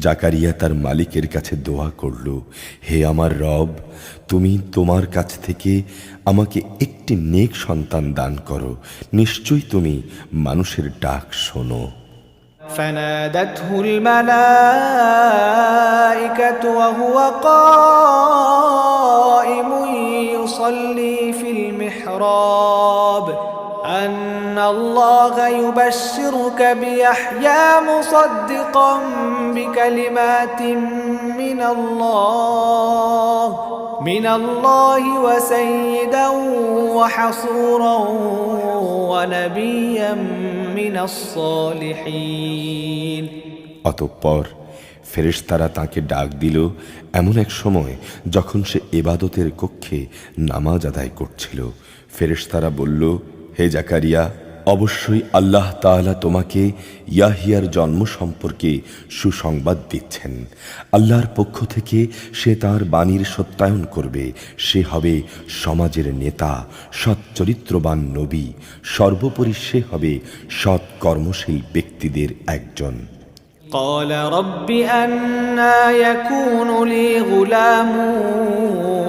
জাকারিয়া তার মালিকের কাছে দোয়া করল, হে আমার রব, তুমি তোমার কাছ থেকে আমাকে একটি নেক সন্তান দান করো, নিশ্চয়ই তুমি মানুষের ডাক শোনো। فنادته الملائكة وهو قائم يصلي في المحراب أن الله يبشرك بيحيى مصدقا بكلمات من الله وسيدا وحصورا ونبيا من الصالحين। অতঃপর ফেরেশতারা তাকে ডাক দিল এমন এক সময় যখন সে ইবাদতের কক্ষে নামাজ আদায় করছিল। ফেরেশতারা বলল, হে জাকারিয়া, অবশ্যই আল্লাহ তাআলা তোমাকে ইয়াহিয়ার জন্ম সম্পর্কে সুসংবাদ দিচ্ছেন। আল্লাহর পক্ষ থেকে সে তার বাণীর সত্যায়ন করবে। সে হবে সমাজের নেতা, সৎ চরিত্রবান নবী। সর্বোপরি সে হবে সৎ কর্মশীল ব্যক্তিদের একজন। قال رب أنى يكون لي غلام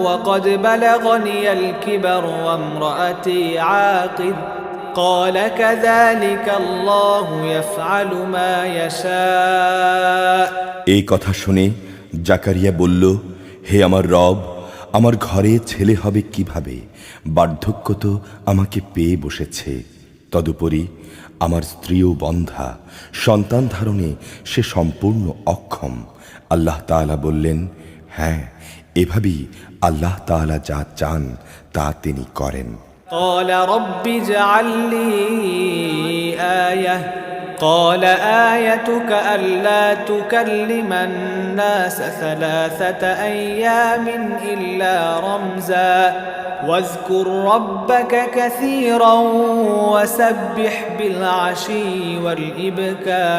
وقد بلغني الكبر وامرأتي عاقر قال كذلك الله يفعل ما يشاء। এই কথা শুনে জাকারিয়া বলল, হে আমার রব, আমার ঘরে ছেলে হবে কিভাবে? বার্ধক্য তো আমাকে পেয়ে বসেছে। তদুপরি আমার স্ত্রীও বন্ধা, সন্তান ধারণে সে সম্পূর্ণ অক্ষম। আল্লাহ তাআলা বললেন, হ্যাঁ, এভাবেই আল্লাহ তাআলা যা চান তা তিনি করেন। قال رب اجعل لي آية قال آيتك ألا تكلم الناس 3 أيام إلا رمزا واذكر ربك كثيرا وسبح بالعشي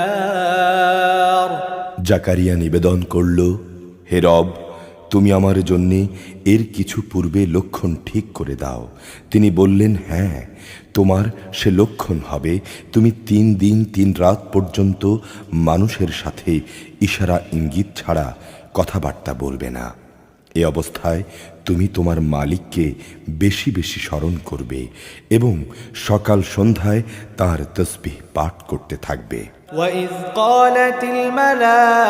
والإبكار। জাকারিয়া নিবেদন করল, হে রব, তুমি আমার জন্যে এর কিছু পূর্বে লক্ষণ ঠিক করে দাও। তিনি বললেন, হ্যাঁ, তোমার সে লক্ষণ হবে, তুমি 3 দিন 3 রাত পর্যন্ত মানুষের সাথে ইশারা ইঙ্গিত ছাড়া কথাবার্তা বলবে না। এ অবস্থায় তুমি তোমার মালিককে বেশি বেশি স্মরণ করবে এবং সকাল সন্ধ্যায় তার তসবিহ পাঠ করতে থাকবে। وإذ قالت الملائكة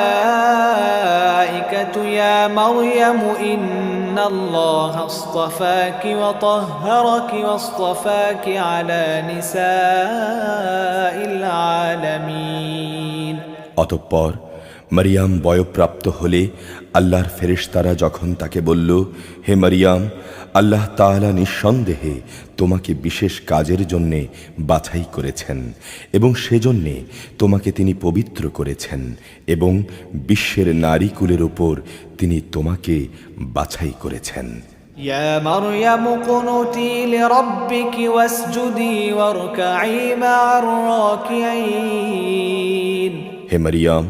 يا مريم إن الله اصطفاك وطهرك واصطفاك على نساء العالمين অতঃপর মারিয়াম বয়ঃপ্রাপ্ত হলে আল্লাহর ফেরেশতারা যখন তাকে বলল, হে মারিয়াম, আল্লাহ তাআলা নিঃসন্দেহে তোমাকে বিশেষ কাজের জন্যে বাছাই করেছেন এবং সেজন্যে তোমাকে তিনি পবিত্র করেছেন এবং বিশ্বের নারীকুলের উপর তিনি তোমাকে বাছাই করেছেন। يا مريم اقنتي لربك واسجدي واركعي مع الراكعين হে মারিয়াম,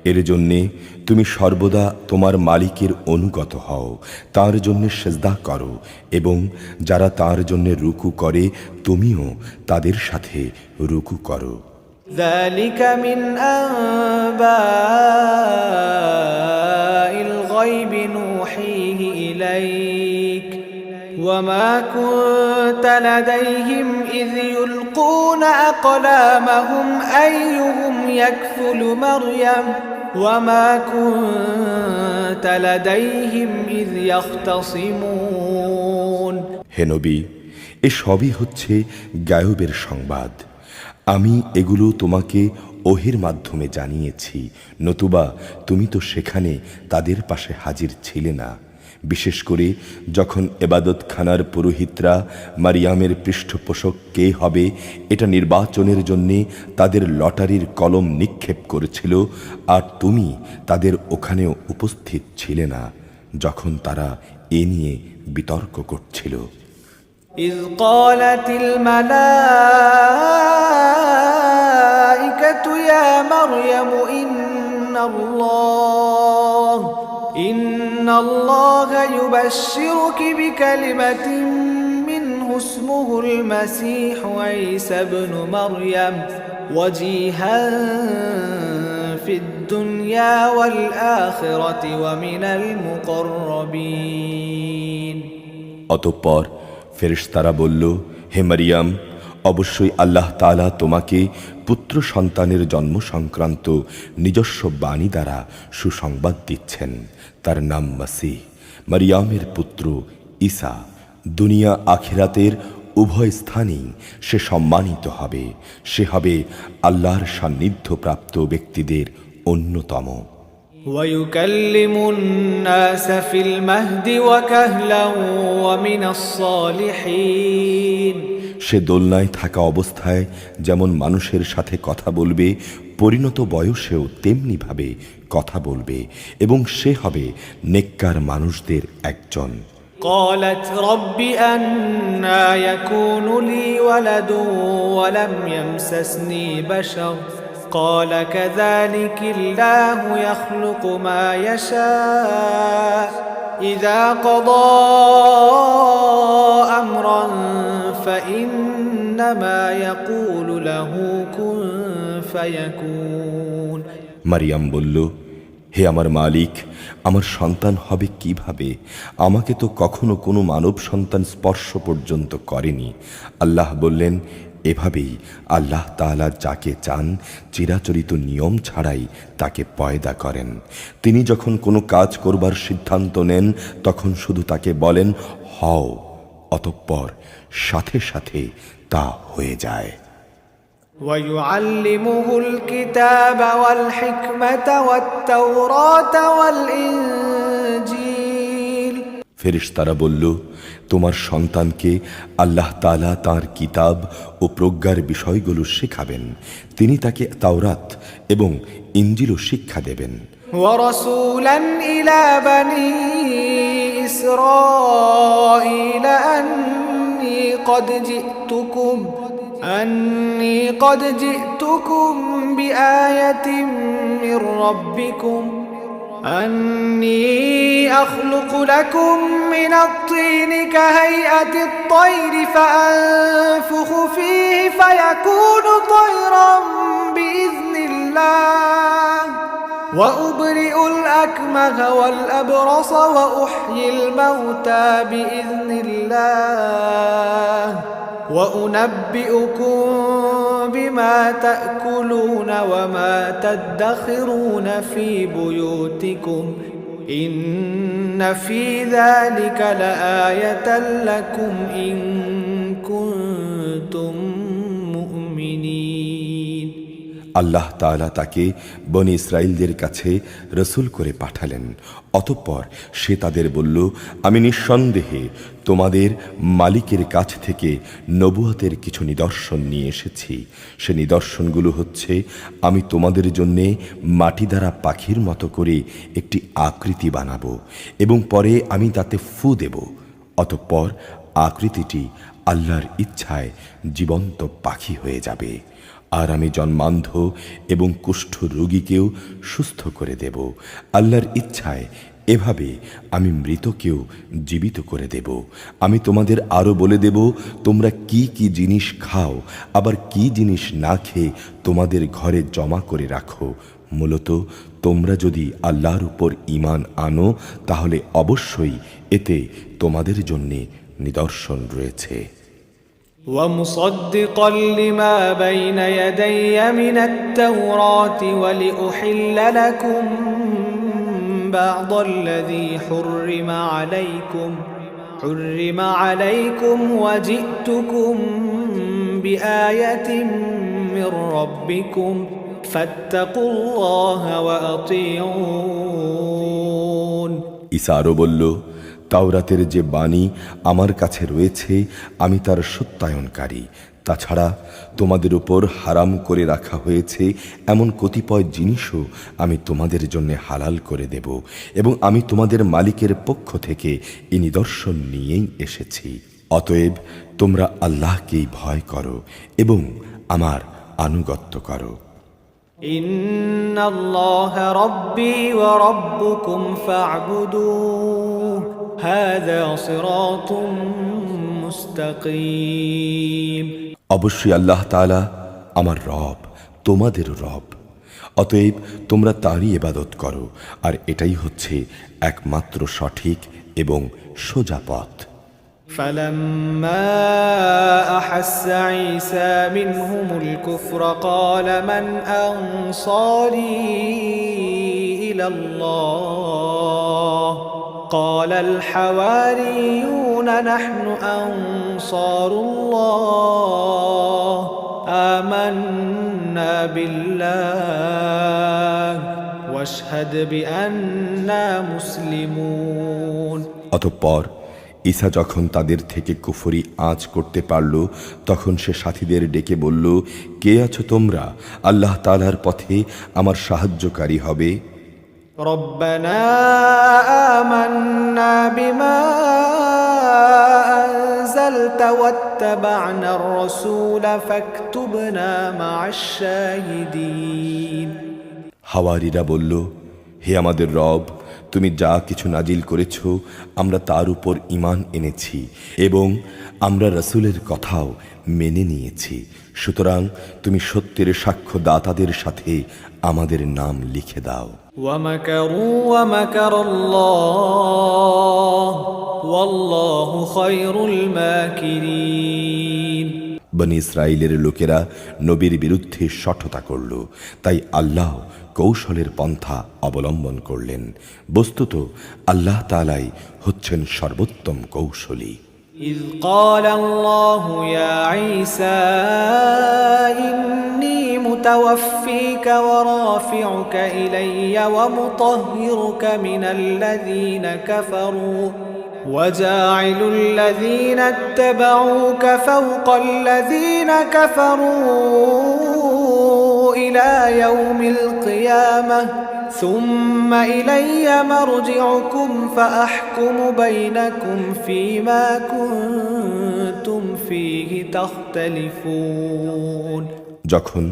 এর জন্যে তুমি সর্বদা তোমার মালিকের অনুগত হও, তার জন্য সেজদা করো এবং যারা তার জন্য রুকু করে তুমিও তাদের সাথে রুকু করো। ذلك من أنباء الغيب نوحيه إليك وما كنت لديهم إذ يلقون أقلامهم أيهم يكفل مريم وما كنت لديهم إذ يختصمون হে নবী, এ সবই হচ্ছে গায়বের সংবাদ। আমি এগুলো তোমাকে ওহির মাধ্যমে জানিয়েছি, নতুবা তুমি তো সেখানে তাদের পাশে হাজির ছিলে না। বিশেষ করে যখন এবাদতখানার পুরোহিতরা মারিয়ামের পৃষ্ঠপোষক কে হবে এটা নির্বাচনের জন্যে তাদের লটারির কলম নিক্ষেপ করেছিল, আর তুমি তাদের ওখানেও উপস্থিত ছিলে না যখন তারা এ নিয়ে বিতর্ক করছিল। إذ قالت الملائكة يا مريم إن الله يبشرك بكلمة منه اسمه المسيح عيسى ابن مريم وجيها في الدنيا والآخرة ومن المقربين অতঃপর ফেরেশতারা বলল, হে মারিয়াম, অবশ্যই আল্লাহ তাআলা তোমাকে পুত্র সন্তানের জন্ম সংক্রান্ত নিজস্ব বাণী দ্বারা সুসংবাদ দিচ্ছেন। তার নাম মাসীহ, মারিয়ামের পুত্র ঈসা। দুনিয়া আখিরাতের উভয় স্থানেই সে সম্মানিত হবে। সে হবে আল্লাহর সান্নিধ্যপ্রাপ্ত ব্যক্তিদের অন্যতম। ويكلم الناس في المهد وكهلا ومن الصالحين সে দোলনায় থাকা অবস্থায় যেমন মানুষের সাথে কথা বলবে, পরিণত বয়সেও তেমনি ভাবে কথা বলবে এবং সে হবে নেককার মানুষদের একজন। قالت رب أنى يكون لي ولد ولم يمسسني بشر قال كذلك الله يخلق ما يشاء إذا قضى أمرا فإنما يقول له كن فيكون মারিয়াম বলল, হে আমার মালিক, আমার সন্তান হবে কিভাবে? আমাকে তো কখনো কোনো মানব সন্তান স্পর্শ পর্যন্ত করেনি। আল্লাহ বললেন, এভাবেই আল্লাহ তাআলা যাকে চান চিরাচরিত নিয়ম ছাড়াই তাকে পয়দা করেন। তিনি যখন কোনো কাজ করবার সিদ্ধান্ত নেন তখন শুধু তাকে বলেন হও, অতঃপর সাথে সাথে তা হয়ে যায়। ويعلمه الكتاب والحكمة والتوراة والإنجيل ফেরেশতারা বলল, তোমার সন্তানকে আল্লাহ তাআলা তাঁর কিতাব ও প্রজ্ঞার বিষয়গুলো শেখাবেন। তিনি তাকে তাওরাত এবং ইনজিলও শিক্ষা দেবেন। ورسولا إلى بني إسرائيل أني قد جئتكم بآية من ربكم أني أخلق لكم من الطين كهيئة الطير فأنفخ فيه فيكون طيرا بإذن الله وأبرئ الأكمه والأبرص وأحيي الموتى بإذن الله وأنبئكم بما تأكلون وما تدخرون في بيوتكم إن في ذلك لآية لكم إن كنتم مؤمنين আল্লাহ তাআলা তাকে বনী ইসরাইলদের কাছে রসূল করে পাঠালেন। অতঃপর সে তাদের বলল, আমি নিঃসন্দেহে তোমাদের মালিকের কাছ থেকে নবুয়তের কিছু নিদর্শন নিয়ে এসেছি। সে নিদর্শনগুলো হচ্ছে, আমি তোমাদের জন্যে মাটি দ্বারা পাখির মতো করে একটি আকৃতি বানাবো এবং পরে আমি তাতে ফু দেব। অতঃপর আকৃতিটি আল্লাহর ইচ্ছায় জীবন্ত পাখি হয়ে যাবে। আর আমি জন্মান্ধ এবং কুষ্ঠ রোগীকেও সুস্থ করে দেব। আল্লাহর ইচ্ছায় এভাবে আমি মৃতকেও জীবিত করে দেব। আমি তোমাদের আরও বলে দেব, তোমরা কি কি জিনিস খাও, আবার কি জিনিস না খেয়ে তোমাদের ঘরে জমা করে রাখো। মূলত তোমরা যদি আল্লাহর উপর ঈমান আনো, তাহলে অবশ্যই এতে তোমাদের জন্যে নিদর্শন রয়েছে। ومصدقا لما بين يدي من التوراة ولأحل لكم بعض الذي حرم عليكم وجئتكم بآية من ربكم فاتقوا الله وأطيعون ঈসা আরও বলল, তাওরাতের যে বাণী আমার কাছে রয়েছে আমি তার সত্যায়নকারী। তাছাড়া তোমাদের উপর হারাম করে রাখা হয়েছে এমন কতিপয় জিনিসও আমি তোমাদের জন্য হালাল করে দেব, এবং আমি তোমাদের মালিকের পক্ষ থেকে এই নিদর্শন নিয়েই এসেছি। অতএব তোমরা আল্লাহকেই ভয় করো এবং আমার আনুগত্য করো। إن الله ربي وربكم فاعبدوه هذا صراط مستقيم অবশ্যই আল্লাহ তাআলা আমার রব, তোমাদের রব। অতএব তোমরা তারই ইবাদত করো, আর এটাই হচ্ছে একমাত্র সঠিক এবং সোজা পথ। فلما أحس عيسى منهم الكفر قال من أنصاري إلى الله قال الحواريون نحن أنصار الله آمنا بالله واشهد بأننا مسلمون অতঃপর ঈসা যখন তাদের থেকে কুফরি আঁচ করতে পারল, তখন সে সাথীদের ডেকে বলল, কে আছো তোমরা? আল্লাহ তাআলার পথে আমার সাহায্যকারী হবে। ربنا آمنا بما أنزلت واتبعنا الرسول فاكتبنا مع الشاهدين হাওয়ারীরা বলল, হে আমাদের রব, তুমি যা কিছু নাজিল করেছ আমরা তার উপর ঈমান এনেছি এবং আমরা রাসূলের কথাও মেনে নিয়েছি। সুতরাং তুমি সত্যের সাক্ষ্যদাতাদের সাথে আমাদের নাম লিখে দাও। ومكروا ومكر الله والله خير الماكرين বনী ইসরাইলের লোকেরা নবীর বিরুদ্ধে শঠতা করল, তাই আল্লাহ কৌশলের পন্থা অবলম্বন করলেন। বস্তুত আল্লাহ তাআলাই হচ্ছেন সর্বোত্তম কৌশলী। إذ قال الله يا عيسى إني متوفيك ورافعك إلي ومطهرك من الذين كفروا وجاعل الذين اتبعوك فوق الذين كفروا إلى يوم القيامة ثم إلي مرجعكم فأحكم بينكم فيما كنتم فيه تختلفون যখন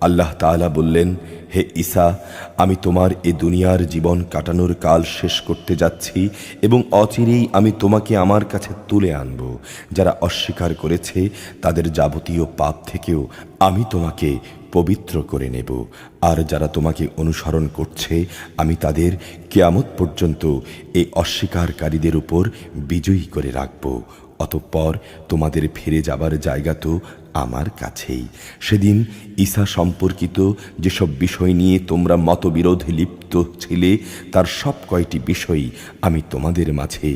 আল্লাহ তাআলা বললেন, হে ঈসা, আমি তোমার এ দুনিয়ার জীবন কাটানোর কাল শেষ করতে যাচ্ছি এবং অচিরেই আমি তোমাকে আমার কাছে তুলে আনব। যারা অস্বীকার করেছে তাদের যাবতীয় পাপ থেকেও আমি তোমাকে পবিত্র করে নেব, আর যারা তোমাকে অনুসরণ করছে আমি তাদের কিয়ামত পর্যন্ত এই অস্বীকারীদের উপর বিজয়ী করে রাখব। অতঃপর তোমাদের ফিরে যাবার জায়গা তো আমার কাছেই। সেদিন ঈসা সম্পর্কিত যেসব বিষয় নিয়ে তোমরা মতবিরোধে লিপ্ত ছিলে তার সব কয়টি বিষয় আমি তোমাদের মাঝে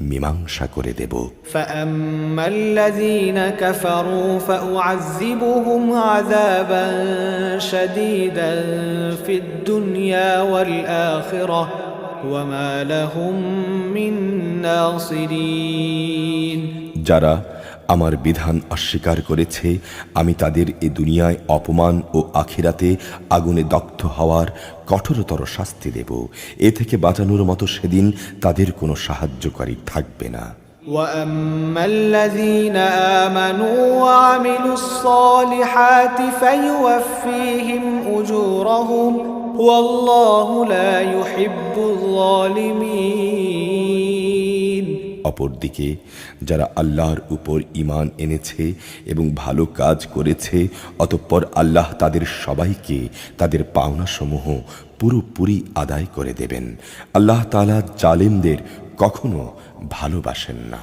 মীমাংসা করে দেব। فأما الذين كفروا فأعذبهم عذابا شديدا في الدنيا والآخرة وما لهم من ناصرين। যারা আমার বিধান অস্বীকার করেছে আমি তাদের এ দুনিয়ায় অপমান ও আখিরাতে আগুনে দগ্ধ হওয়ার কঠোরতর শাস্তি দেব। এ থেকে বাঁচানোর মতো সেদিন তাদের কোনো সাহায্যকারী থাকবে না। وأما الذين آمنوا وعملوا الصالحات فيوفيهم أجورهم والله لا يحب الظالمين। অপরদিকে যারা আল্লাহর উপর ঈমান এনেছে এবং ভালো কাজ করেছে অতঃপর আল্লাহ তাদের সবাইকে তাদের পাওনাসমূহ পুরোপুরি আদায় করে দেবেন। আল্লাহ তাআলা জালিমদের কখনো ভালোবাসেন না।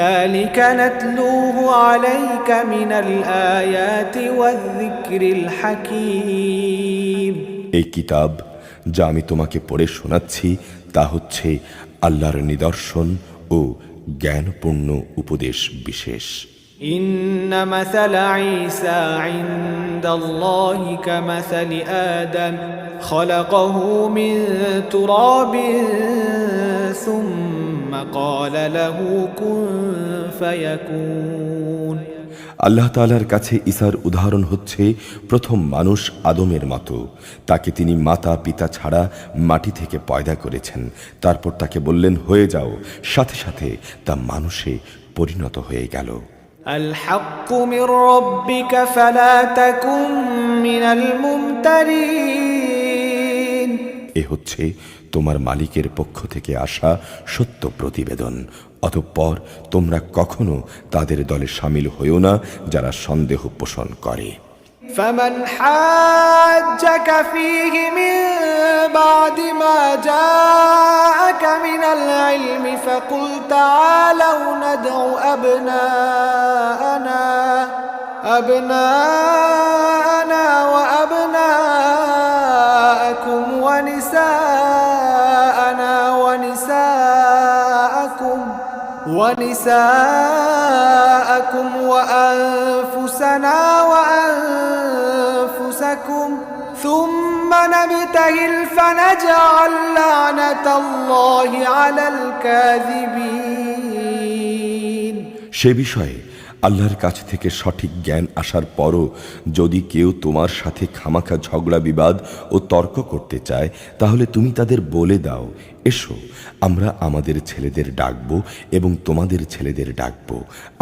ذلك نتلوه عليك من الآيات والذكر الحكيم। এই কিতাব যা আমি তোমাকে পড়ে শোনাচ্ছি তা হচ্ছে আল্লাহর নিদর্শন ও জ্ঞানপূর্ণ উপদেশ বিশেষ। إن مثل عيسى عند الله كمثل آدم خلقه من تراب ثم قال له كن فيكون। আল্লাহ তাআলার কাছে ঈসার উদাহরণ হচ্ছে প্রথম মানুষ আদমের মতো। তাকে তিনি মাতা পিতা ছাড়া মাটি থেকে পয়দা করেছেন, তারপর তাকে বললেন হয়ে যাও, সাথে সাথে তা মানুষে পরিণত হয়ে গেল। الحق من ربك فلا تكن من الممترين। এ হচ্ছে তোমার মালিকের পক্ষ থেকে আসা সত্য প্রতিবেদন, অতঃপর তোমরা কখনো তাদের দলে শামিল হইও না যারা সন্দেহ পোষণ করে। فمن حاجك فيه من بعد ما جاءك من العلم فقل تعالوا ندع أبناءنا وأبناءكم ونساءكم وأنفسنا وأنفسكم ثم نبتهل فنجعل لعنة الله على الكاذبين। সে বিষয়ে আল্লাহর কাছ থেকে সঠিক জ্ঞান আসার পরও যদি কেউ তোমার সাথে খামাখা ঝগড়া বিবাদ ও তর্ক করতে চায় তাহলে তুমি তাদের বলে দাও, এসো আমরা আমাদের ছেলেদের ডাকব এবং তোমাদের ছেলেদের ডাকব,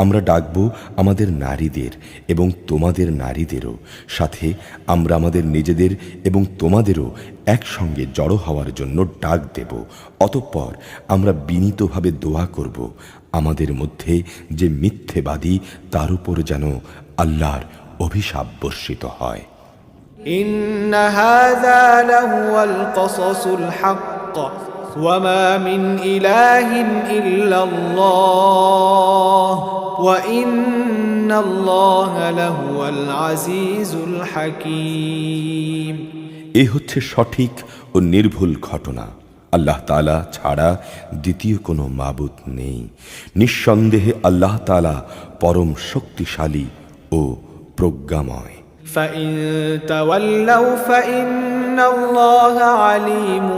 আমরা ডাকব আমাদের নারীদের এবং তোমাদের নারীদেরও, সাথে আমরা আমাদের নিজেদের এবং তোমাদেরও একসঙ্গে জড়ো হওয়ার জন্য ডাক দেব। অতঃপর আমরা বিনীতভাবে দোয়া করব আমাদের মধ্যে যে মিথ্যেবাদী তার উপর যেন আল্লাহর অভিশাপ বর্ষিত হয়। إن هذا لهو القصص الحق وما من إله إلا الله وإن الله لهو العزيز الحكيم। এ হচ্ছে সঠিক ও নির্ভুল ঘটনা। আল্লাহ তাআলা ছাড়া দ্বিতীয় কোনো মাবুদ নেই। নিঃসন্দেহে আল্লাহ তাআলা পরম শক্তিশালী ও প্রজ্ঞাময়। فإن تولوا فإن الله عليم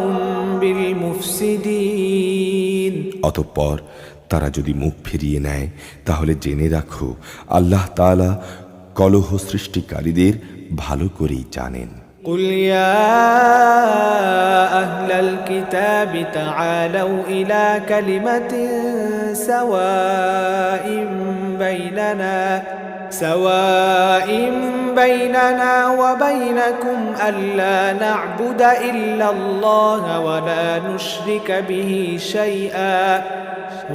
بالمفسدين। অতঃপর তারা যদি মুখ ফিরিয়ে নেয় তাহলে জেনে রাখো আল্লাহ তাআলা কলহ সৃষ্টিকারীদের ভালো করেই জানেন। قل يا أهل الكتاب تعالوا إلى كلمة سواء بيننا وبينكم ألا نعبد إلا الله ولا نشرك به شيئا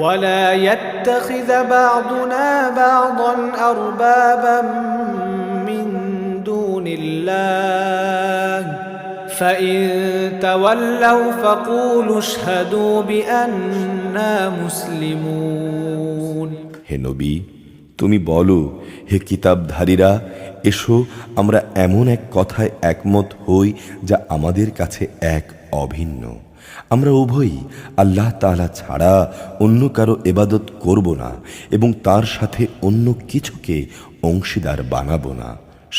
ولا يتخذ بعضنا بعضا أربابا من دون الله فإن تولوا فقولوا اشهدوا بأننا مسلمون। হে নবী, তুমি বলো, হে কিতাবধারীরা, এসো আমরা এমন এক কথায় একমত হই যা আমাদের কাছে এক অভিন্ন। আমরা উভয়ই আল্লাহ তাআলা ছাড়া অন্য কারো ইবাদত করব না এবং তার সাথে অন্য কিছুকে অংশীদার বানাবো না।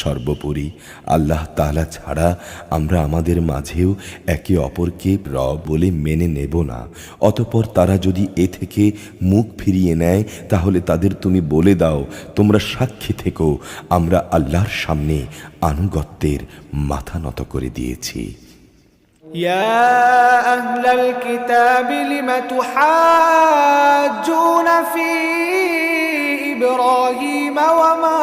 সর্বোপরি আল্লাহ তাআলা ছাড়া আমরা আমাদের মাঝেও একে অপরকে রব বলে মেনে নেব না। অতঃপর তারা যদি এ থেকে মুখ ফিরিয়ে নেয় তাহলে তাদের তুমি বলে দাও, তোমরা সাক্ষী থেকো, আমরা আল্লাহর সামনে আনুগত্যের মাথা নত করে দিয়েছি। يا أهل الكتاب لم تحاجون في إبراهيم وما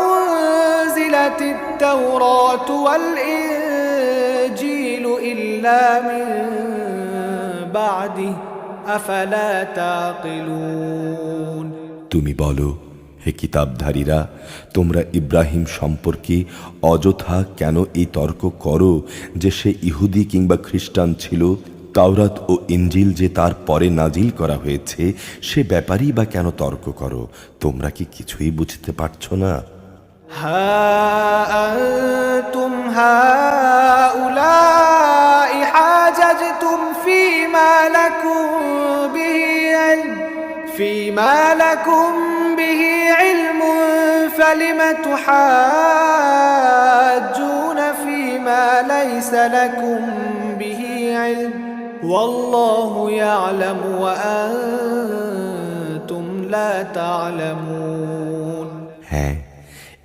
أنزلت التوراة والإنجيل إلا من بعده أفلا تعقلون তুমি বলো, হে কিতাবধারীরা, তোমরা ইব্রাহিম সম্পর্কে অযথা কেন এই তর্ক করো যে সে ইহুদি কিংবা খ্রিস্টান ছিল? তাওরাত ও ইনজিল যে তার পরে নাজিল করা হয়েছে সে ব্যাপারেই বা কেন তর্ক করো? তোমরা কি কিছুই বুঝতে পারছো না? ها أنتم هؤلاء حاججتم فيما لكم به علم فلم تحاجون فيما ليس لكم به علم والله يعلم وأنتم لا تعلمون। হ্যাঁ,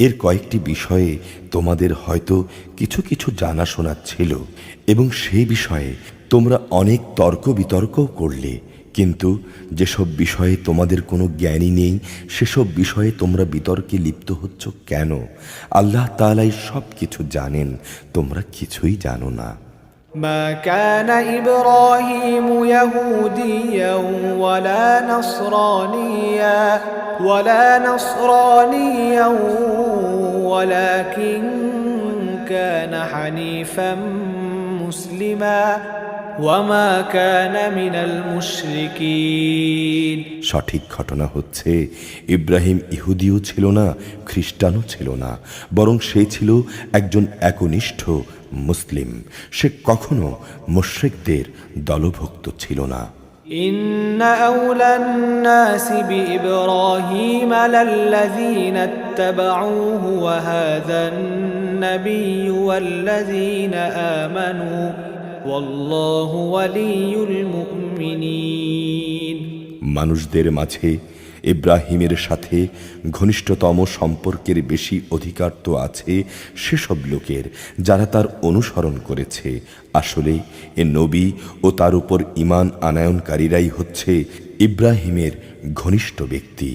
এর কয়েকটি বিষয়ে তোমাদের হয়তো কিছু কিছু জানাশোনা ছিল এবং সেই বিষয়ে তোমরা অনেক তর্ক বিতর্কও করলে, কিন্তু যেসব বিষয়ে তোমাদের কোনো জ্ঞানই নেই সেসব বিষয়ে তোমরা বিতর্কে লিপ্ত হচ্ছ কেন? আল্লাহ তাআলাই সব কিছু জানেন, তোমরা কিছুই জানো না। ما كان إبراهيم يهوديا ولا نصرانيا ولكن كان حنيفا مسلما وما كان من المشركين। সঠিক ঘটনা হচ্ছে ইব্রাহিম ইহুদিও ছিল না, খ্রিস্টানও ছিল না, বরং সে ছিল একজন একনিষ্ঠ মুসলিম। সে কখনো মুশরিকদের দলভুক্ত ছিল না। إن أولى الناس بإبراهيم للذين اتبعوه وهذا النبي والذين آمنوا والله ولي المؤمنين। মানুষদের মাঝে ইব্রাহিমের সাথে ঘনিষ্ঠতম সম্পর্কের বেশি অধিকার তো আছে সেসব লোকের যারা তার অনুসরণ করেছে। আসলে এ নবী ও তার উপর ঈমান আনয়নকারীরাই হচ্ছে ইব্রাহিমের ঘনিষ্ঠ ব্যক্তি।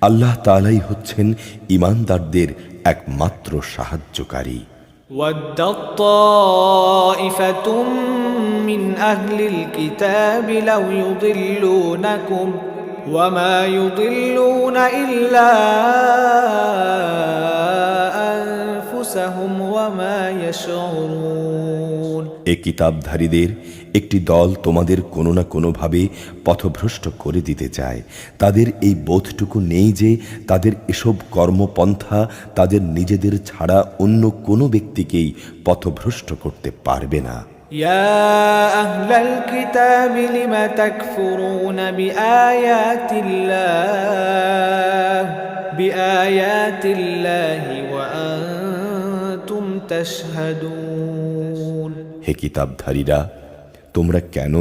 আল্লাহ তাআলাই হচ্ছেন ঈমানদারদের একমাত্র সাহায্যকারী। وَدَّت طَّائِفَةٌ مِّنْ أَهْلِ الْكِتَابِ لَوْ يُضِلُّونَكُمْ وَمَا يُضِلُّونَ إِلَّا أَنفُسَهُمْ وَمَا يَشْعُرُونَ। এ কিতাবধারীদের একটি দল তোমাদের কোনো না কোনোভাবে পথভ্রষ্ট করে দিতে চায়। তাদের এই বোধটুকু নেই যে তাদের এসব কর্মপন্থা তাদের নিজেদের ছাড়া অন্য কোনো ব্যক্তিকেই পথভ্রষ্ট করতে পারবে না। يا أهل الكتاب لم تكفرون بآيات الله وأنتم تشهدون। হে কিতাবধারীরা, তোমরা কেন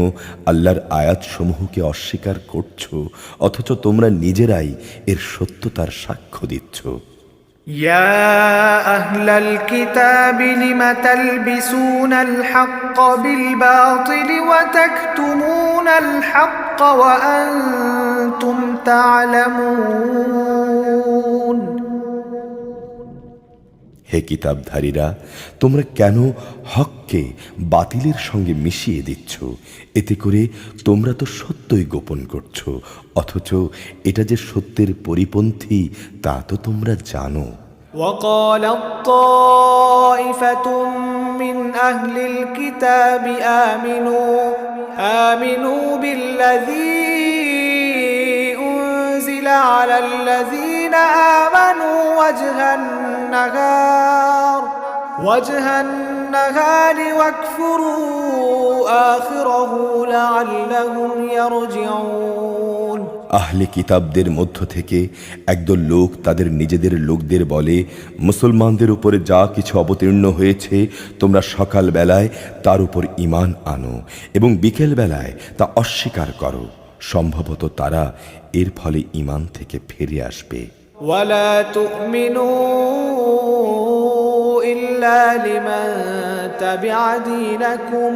আল্লাহর আয়াতসমূহকে অস্বীকার করছো অথচ তোমরা নিজেরাই এর সত্যতার সাক্ষ্য দিচ্ছ? يا أهل الكتاب لم تلبسون الحق بالباطل وتكتمون الحق وأنتم تعلمون। হে কিতাবধারীরা, তোমরা কেন হককে বাতিলের সঙ্গে মিশিয়ে দিচ্ছ? এতে করে তোমরা তো সত্যই গোপন করছো, অথচ এটা যে সত্যের পরিপন্থী তা তো তোমরা জানো। وقالت طائفة من أهل الكتاب آمنوا بالذي أنزل على الذين آمنوا وجه النهار واكفروا آخره لعلهم يرجعون। আহলে কিতাবদের মধ্য থেকে একদল লোক তাদের নিজেদের লোকদের বলে, মুসলমানদের উপরে যা কিছু অবতীর্ণ হয়েছে তোমরা সকাল বেলায় তার উপর ঈমান আনো এবং বিকেল বেলায় তা অস্বীকার করো, সম্ভবত তারা এর ফলে ঈমান থেকে ফিরে আসবে। ولا تؤمنوا إلا لمن تبع دينكم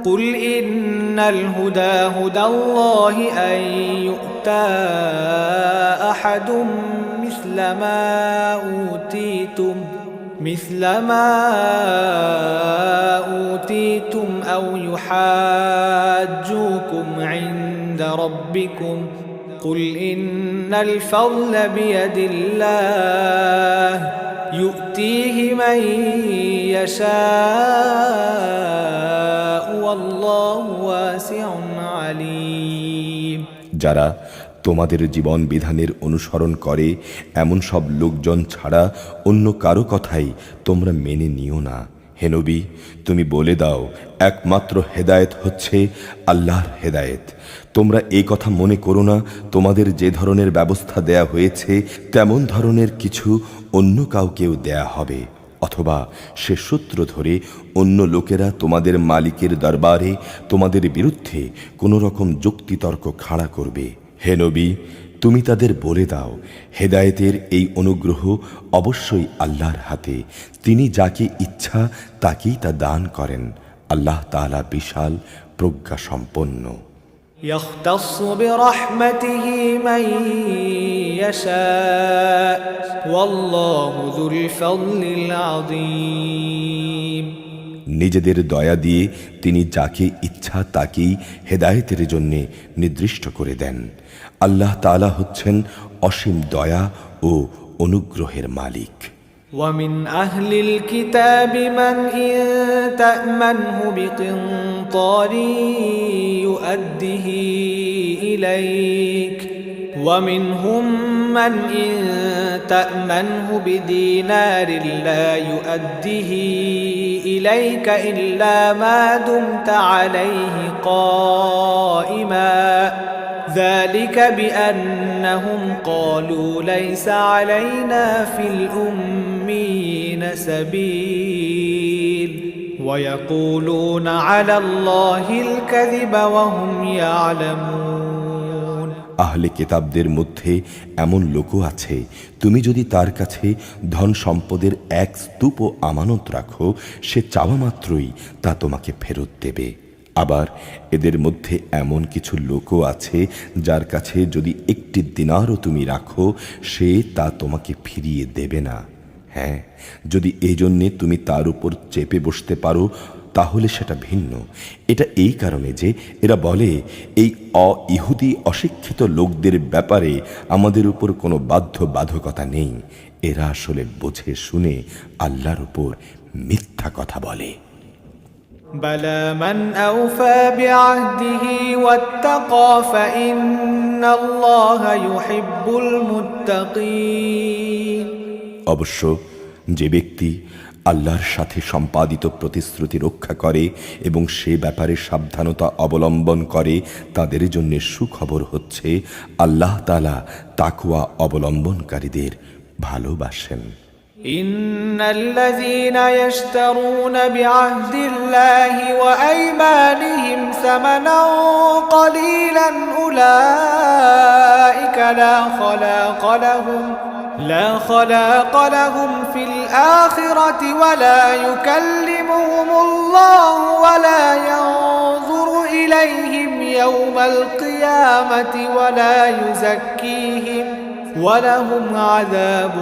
قل إن الهدى هدى الله أن يؤتى أحد مثل ما أوتيتم أو يحاجوكم عند ربكم قل إن الفضل بيد الله يؤتيه من يشاء والله واسع عليم। যারা তোমাদের জীবন বিধানের অনুসরণ করে এমন সব লোকজন ছাড়া অন্য কারো কথাই তোমরা মেনে নিও না। হে নবী, তুমি বলে দাও, একমাত্র হেদায়েত হচ্ছে আল্লাহর হেদায়েত। তোমরা এই কথা মনে করো না তোমাদের যে ধরনের ব্যবস্থা দেয়া হয়েছে তেমন ধরনের কিছু অন্য কাউকেও দেয়া হবে, অথবা সে সূত্র ধরে অন্য লোকেরা তোমাদের মালিকের দরবারে তোমাদের বিরুদ্ধে কোনো রকম যুক্তিতর্ক খাড়া করবে। হে নবী, তুমি তাদের বলে দাও, হেদায়েতের এই অনুগ্রহ অবশ্যই আল্লাহর হাতে। তিনি যাকে ইচ্ছা তাকেই তা দান করেন। আল্লাহ তাআলা বিশাল প্রজ্ঞা সম্পন্ন। يختص برحمته من يشاء والله ذو الفضل العظيم। নিজেদের দয়া দিয়ে তিনি যাকে ইচ্ছা তাকেই হেদায়েতের জন্য নির্দিষ্ট করে দেন। আল্লাহ তাআলা হচ্ছেন অসীম দয়া ও অনুগ্রহের মালিক। ومن أهل الكتاب من إن تأمنه بقنطار يؤده إليك ومنهم من إن تأمنه بدينار لا يؤده إليك إلا ما دمت عليه قائما ذلك بأنهم قالوا ليس علينا في الأمين سبيل ويقولون على الله الكذب وهم يعلمون। আহলে কিতাবদের মধ্যে এমন লোকও আছে, তুমি যদি তার কাছে ধন সম্পদের এক স্তূপ আমানত রাখো, সে চাওয়া মাত্রই তা তোমাকে ফেরত দেবে। আবার এদের মধ্যে এমন কিছু লোকও আছে যার কাছে যদি একটি দিনারও তুমি রাখো, সে তা তোমাকে ফিরিয়ে দেবে না। হ্যাঁ, যদি এই জন্যে তুমি তার উপর চেপে বসতে পারো তাহলে সেটা ভিন্ন। এটা এই কারণে যে এরা বলে, এই ইহুদি অশিক্ষিত লোকদের ব্যাপারে আমাদের উপর কোনো বাধ্যবাধকতা নেই। এরা আসলে বুঝে শুনে আল্লাহর উপর মিথ্যা কথা বলে। بلى من أوفى بعهده واتقى فإن الله يحب المتقين। অবশ্য যে ব্যক্তি আল্লাহর সাথে সম্পাদিত প্রতিশ্রুতি রক্ষা করে এবং সে ব্যাপারে সাবধানতা অবলম্বন করে, তাদের জন্য সুখবর হচ্ছে আল্লাহ তাআলা তাকওয়া অবলম্বনকারীদের ভালোবাসেন। إن الذين يشترون بعهد الله وأيمانهم ثمنا قليلا أولئك لا خلاق لهم في الآخرة ولا يكلمهم الله ولا ينظر إليهم يوم القيامة ولا يزكيهم ولهم عذاب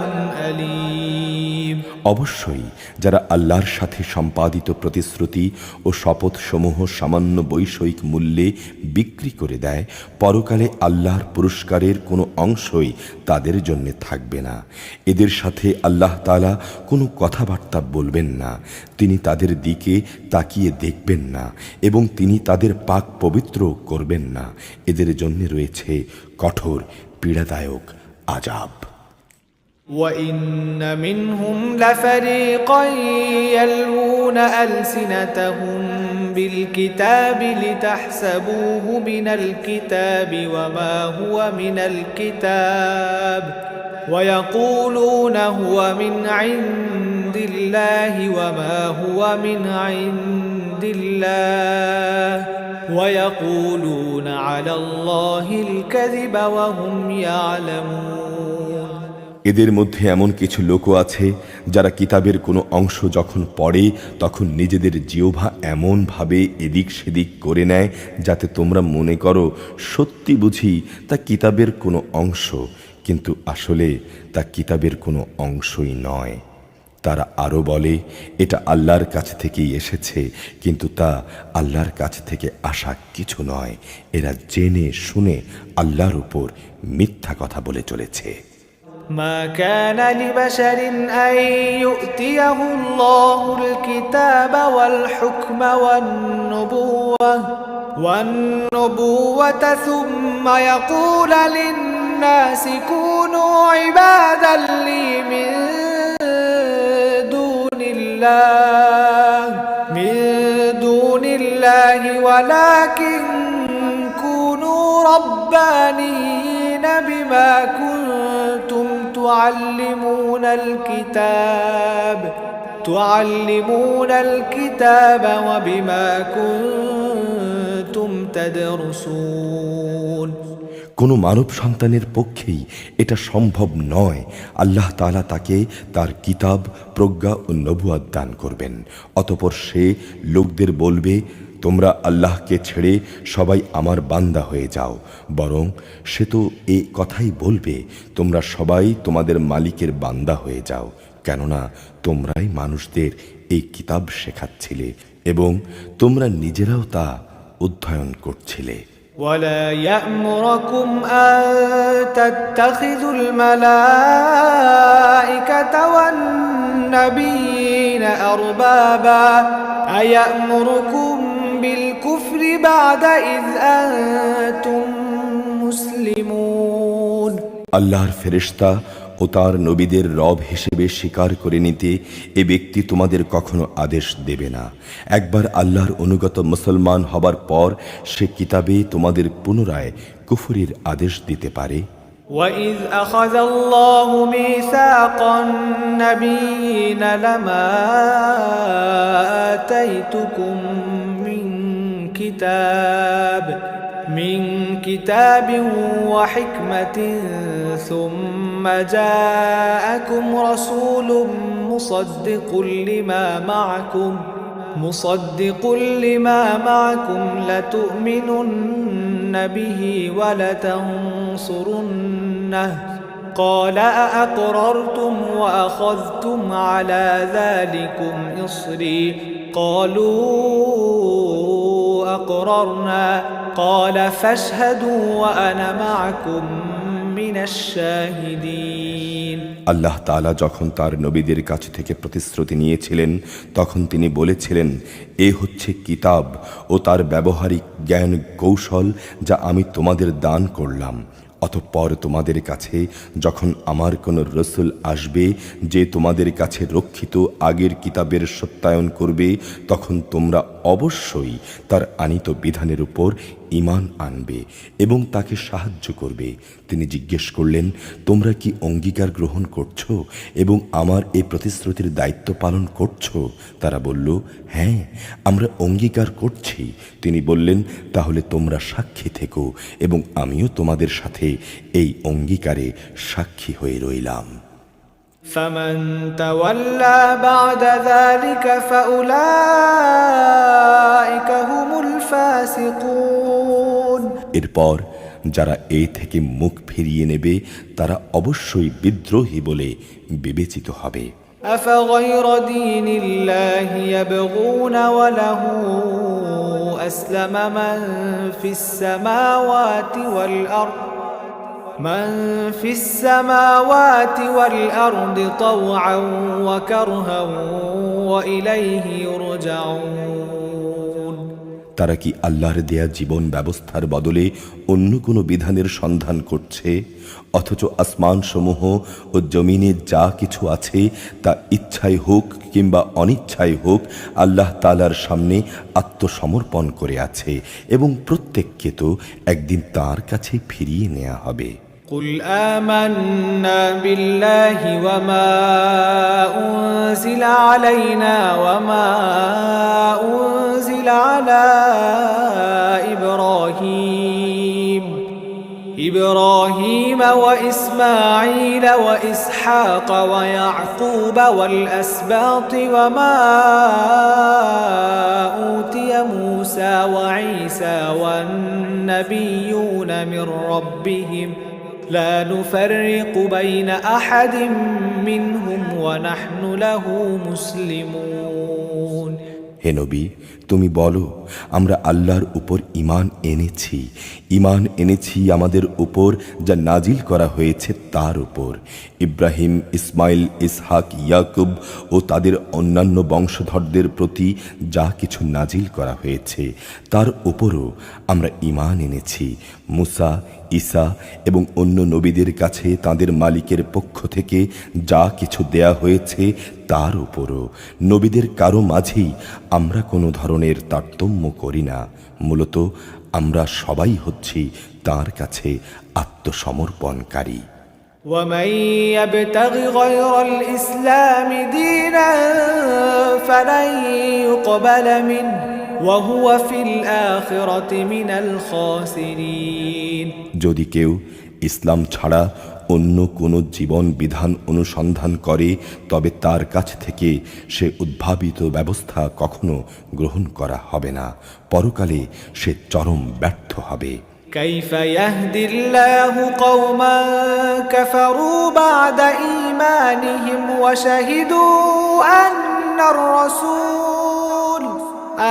أليم। অবশ্যই যারা আল্লাহর সাথে সম্পাদিত প্রতিশ্রুতি ও শপথসমূহ সামান্য বৈষয়িক মূল্যে বিক্রি করে দেয়, পরকালে আল্লাহর পুরস্কারের কোনো অংশই তাদের জন্য থাকবে না। এদের সাথে আল্লাহ তাআলা কোনো কথাবার্তা বলবেন না, তিনি তাদের দিকে তাকিয়ে দেখবেন না এবং তিনি তাদের পাক পবিত্র করবেন না। এদের জন্য রয়েছে কঠোর পীড়াদায়ক আযাব। وَإِنَّ مِنْهُمْ لَفَرِيقًا يَلْوُونَ أَلْسِنَتَهُم بِالْكِتَابِ لِتَحْسَبُوهُ مِنَ الْكِتَابِ وَمَا هُوَ مِنَ الْكِتَابِ وَيَقُولُونَ هُوَ مِنْ عِندِ اللَّهِ وَمَا هُوَ مِنْ عِندِ اللَّهِ وَيَقُولُونَ عَلَى اللَّهِ الْكَذِبَ وَهُمْ يَعْلَمُونَ। এদের মধ্যে এমন কিছু লোকও আছে যারা কিতাবের কোনো অংশ যখন পড়ে তখন নিজেদের জিহ্বা এমনভাবে এদিক সেদিক করে নেয় যাতে তোমরা মনে করো সত্যি বুঝি তা কিতাবের কোনো অংশ, কিন্তু আসলে তা কিতাবের কোনো অংশই নয়। তারা আরও বলে এটা আল্লাহর কাছ থেকেই এসেছে, কিন্তু তা আল্লাহর কাছ থেকে আসা কিছু নয়। এরা জেনে শুনে আল্লাহর উপর মিথ্যা কথা বলে চলেছে। ما كان لبشر أن يؤتيه الله الكتاب والحكم والنبوة ثم يقول للناس كونوا عبادا لي من دون الله ولكن كونوا ربانيين بما كنتم تعلمون الكتاب وبما كنتم تدرسون। কোনো মানব সন্তানের পক্ষেই এটা সম্ভব নয়। আল্লাহ তাআলা তাকে তার কিতাব, প্রজ্ঞা ও নবুয়ত দান করবেন। অতঃপর সে লোকদের বলবে, তোমরা আল্লাহকে ছেড়ে সবাই আমার বান্দা হয়ে যাও। বরং সে তো এ কথাই বলবে, তোমরা সবাই তোমাদের মালিকের বান্দা হয়ে যাও, কেননা তোমরাই মানুষদের এই কিতাব শেখাচ্ছিলে এবং তোমরা নিজেরাও তা অধ্যয়ন করছিলে। ولا يأمركم أن تتخذوا الملائكة والنبيين أربابا أيأمركم بالكفر بعد إذ أنتم مسلمون। আল্লাহর ফেরেশতা ও তার নবীদের রব হিসেবে স্বীকার করে নিতে এ ব্যক্তি তোমাদের কখনো আদেশ দেবে না। একবার আল্লাহর অনুগত মুসলমান হবার পর সে কিতাবে তোমাদের পুনরায় কুফরির আদেশ দিতে পারে। وَإِذْ أَخَذَ اللَّهُ مِيثَاقَ النَّبِيِّينَ لَمَا آتَيْتُكُم من كتاب وحكمة ثم جاءكم رسول مصدق لما معكم لتؤمنن به ولتنصرنه قال أأقررتم وأخذتم على ذلكم إصري قالوا أقررنا قال فاشهدوا وأنا معكم من الشاهدين। আল্লাহ তাআলা যখন তার নবীদের কাছ থেকে প্রতিশ্রুতি নিয়েছিলেন তখন তিনি বলেছিলেন, এ হচ্ছে কিতাব ও তার ব্যবহারিক জ্ঞান কৌশল যা আমি তোমাদের দান করলাম। অতঃপর তোমাদের কাছে যখন আমার কোন রসুল আসবে যে তোমাদের কাছে রক্ষিত আগের কিতাবের সত্যায়ন করবে, তখন তোমরা অবশ্যই তার আনিত বিধানের উপর ঈমান আনবে এবং তাকে সাহায্য করবে। তিনি জিজ্ঞেস করলেন, তোমরা কি অঙ্গীকার গ্রহণ করছো এবং আমার এই প্রতিশ্রুতির দায়িত্ব পালন করছো? তারা বলল, হ্যাঁ, আমরা অঙ্গীকার করছি। তিনি বললেন, তাহলে তোমরা সাক্ষী থেকো এবং আমিও তোমাদের সাথে এই অঙ্গীকারে সাক্ষী হয়ে রইলাম। فمن تولى بعد ذلك فأولئك هم الفاسقون। এরপর যারা এই থেকে মুখ ফিরিয়ে নেবে তারা অবশ্যই বিদ্রোহী বলে বিবেচিত হবে। أفغير دين الله يبغون وله أسلم من في السماوات والأرض طوعا وكرها وإليه يرجعون তারা কি আল্লাহর দেয়া জীবন ব্যবস্থার বদলে অন্য কোনো বিধানের সন্ধান করছে, অথচ আসমানসমূহ ও জমিনে যা কিছু আছে তা ইচ্ছায় হোক কিংবা অনিচ্ছায় হোক আল্লাহ তাআলার সামনে আত্মসমর্পণ করে আছে এবং প্রত্যেককে তো একদিন তার কাছে ফিরিয়ে নেওয়া হবে। قل آمنا بالله وما أنزل علينا وما أنزل على إبراهيم وإسماعيل وإسحاق ويعقوب والأسباط وما أوتي موسى وعيسى والنبيون من ربهم لا نفرق بين أحد منهم ونحن له مسلمون হে নবী, তুমি বলো, আমরা আল্লাহর উপর ঈমান এনেছি আমাদের উপর যা নাজিল করা হয়েছে তার উপর। ইব্রাহিম, ইসমাইল, ইসহাক, ইয়াকুব ও তাদের অন্যান্য বংশধরদের প্রতি যা কিছু নাজিল করা হয়েছে তার উপরও আমরা ঈমান এনেছি। মুসা, ঈসা এবং অন্য নবীদের কাছে তাদের মালিকের পক্ষ থেকে যা কিছু দেয়া হয়েছে তার উপরও। নবীদের কারো মাঝেই আমরা কোনো ধরনের তারতম্য করি না। মূলত আমরা সবাই হচ্ছি তার কাছে আত্মসমর্পণকারী। ومن يبتغ غير الإسلام دينا فلن يقبل منه وهو في الآخرة من الخاسرين যদি কেউ ইসলাম ছাড়া অন্য কোনো জীবন বিধান অনুসন্ধান করে তবে তার কাছ থেকে সে উদ্ভাবিত ব্যবস্থা কখনো গ্রহণ করা হবে না, পরকালে সে চরম ব্যর্থ হবে। كيف يهدي الله قوما كفروا بعد إيمانهم وشهدوا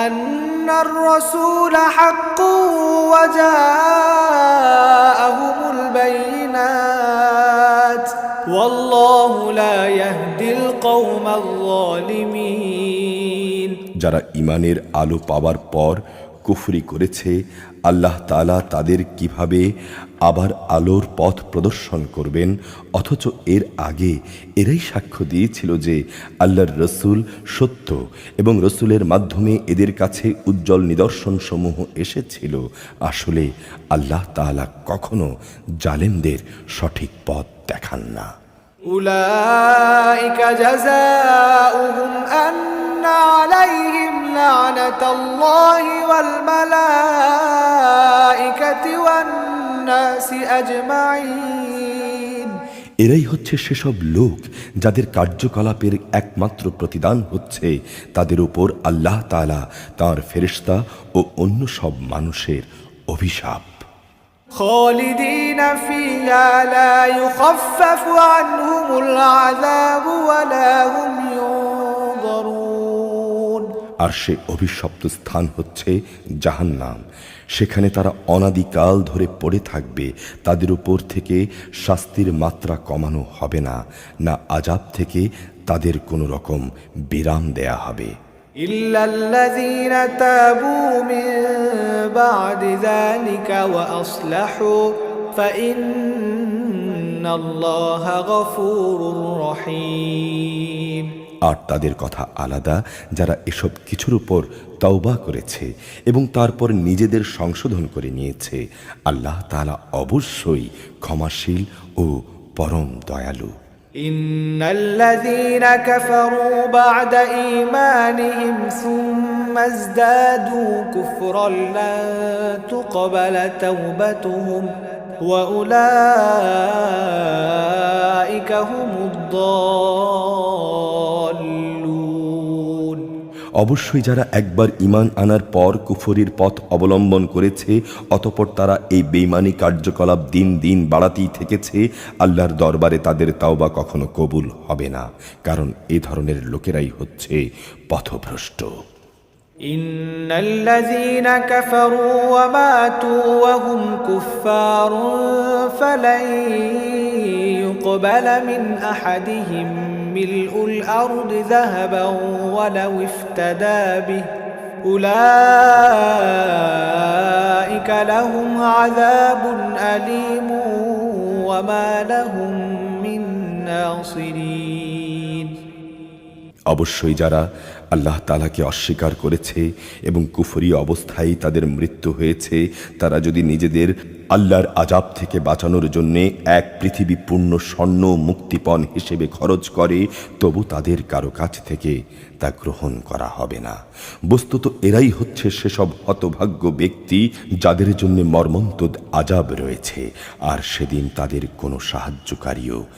أن الرسول حق وجاءهم البينات والله لا يهدي القوم الظالمين যারা ঈমানের আলো পাওয়ার পর কুফরি করেছে, আল্লাহ তাআলা তাদের কিভাবে আবার আলোর পথ প্রদর্শন করবেন, অথচ এর আগে এরাই সাক্ষ্য দিয়েছিল যে আল্লাহর রসুল সত্য এবং রসুলের মাধ্যমে এদের কাছে উজ্জ্বল নিদর্শন সমূহ এসেছিল। আসলে আল্লাহ তাআলা কখনো জালেমদের সঠিক পথ দেখান না। উলাইকা জাযাউহুম আন্না আলাইহিম লা'নাতাল্লাহি ওয়াল মালাইকাতি ওয়ান নাসি আজমাইন। এরাই হচ্ছে সেসব লোক যাদের কার্যকলাপের একমাত্র প্রতিদান হচ্ছে তাদের উপর আল্লাহ তাআলা, তাঁর ফেরেশতা ও অন্য সব মানুষের অভিশাপ। خالدين فيها لا يخفف عنهم العذاب ولا هم ينظرون। আর সে অভিশপ্ত স্থান হচ্ছে জাহান্নাম। সেখানে তারা অনাদিকাল ধরে পড়ে থাকবে। তাদের উপর থেকে শাস্তির মাত্রা কমানো হবে না, না আযাব থেকে তাদের কোনো রকম বিরাম দেয়া হবে। إلا الذين تابوا من بعد ذلك وأصلحوا فإن الله غفور رحيم। আর তাদের কথা আলাদা, যারা এসব কিছুর উপর তওবা করেছে এবং তারপর নিজেদের সংশোধন করে নিয়েছে। আল্লাহ তাআলা অবশ্যই ক্ষমাশীল ও পরম দয়ালু। إن الذين كفروا بعد إيمانهم ثم ازدادوا كفرا لن تقبل توبتهم وأولئك هم الضالون। অবশ্যই যারা একবার ঈমান আনার পর কুফরির পথ অবলম্বন করেছে, অতঃপর তারা এই বেঈমানি কার্যকলাপ দিন দিন বাড়াতেই থেকেছে, আল্লাহর দরবারে তাদের তাওবা কখনো কবুল হবে না, কারণ এ ধরনের লোকেরাই হচ্ছে পথভ্রষ্ট। إن الذين كفروا وماتوا وهم كفار فلن يقبل من أحدهم ملء الأرض ذهبا ولو افتدى به أولئك لهم عذاب أليم وما لهم من ناصرين। অবশ্যই যারা আল্লাহ তাআলাকে অস্বীকার করেছে এবং কুফরি অবস্থায় তাদের মৃত্যু হয়েছে, তারা যদি নিজেদের আল্লাহর আযাব থেকে বাঁচানোর জন্য এক পৃথিবী পূর্ণ স্বর্ণ মুক্তিপণ হিসেবে খরচ করে, তবু তাদের কারো কাছ থেকে তা গ্রহণ করা হবে না। বস্তুত এরাই হচ্ছে সেসব হতভাগ্য ব্যক্তি যাদের জন্য মর্মন্তুদ আযাব রয়েছে, আর সেদিন তাদের কোনো সাহায্যকারীও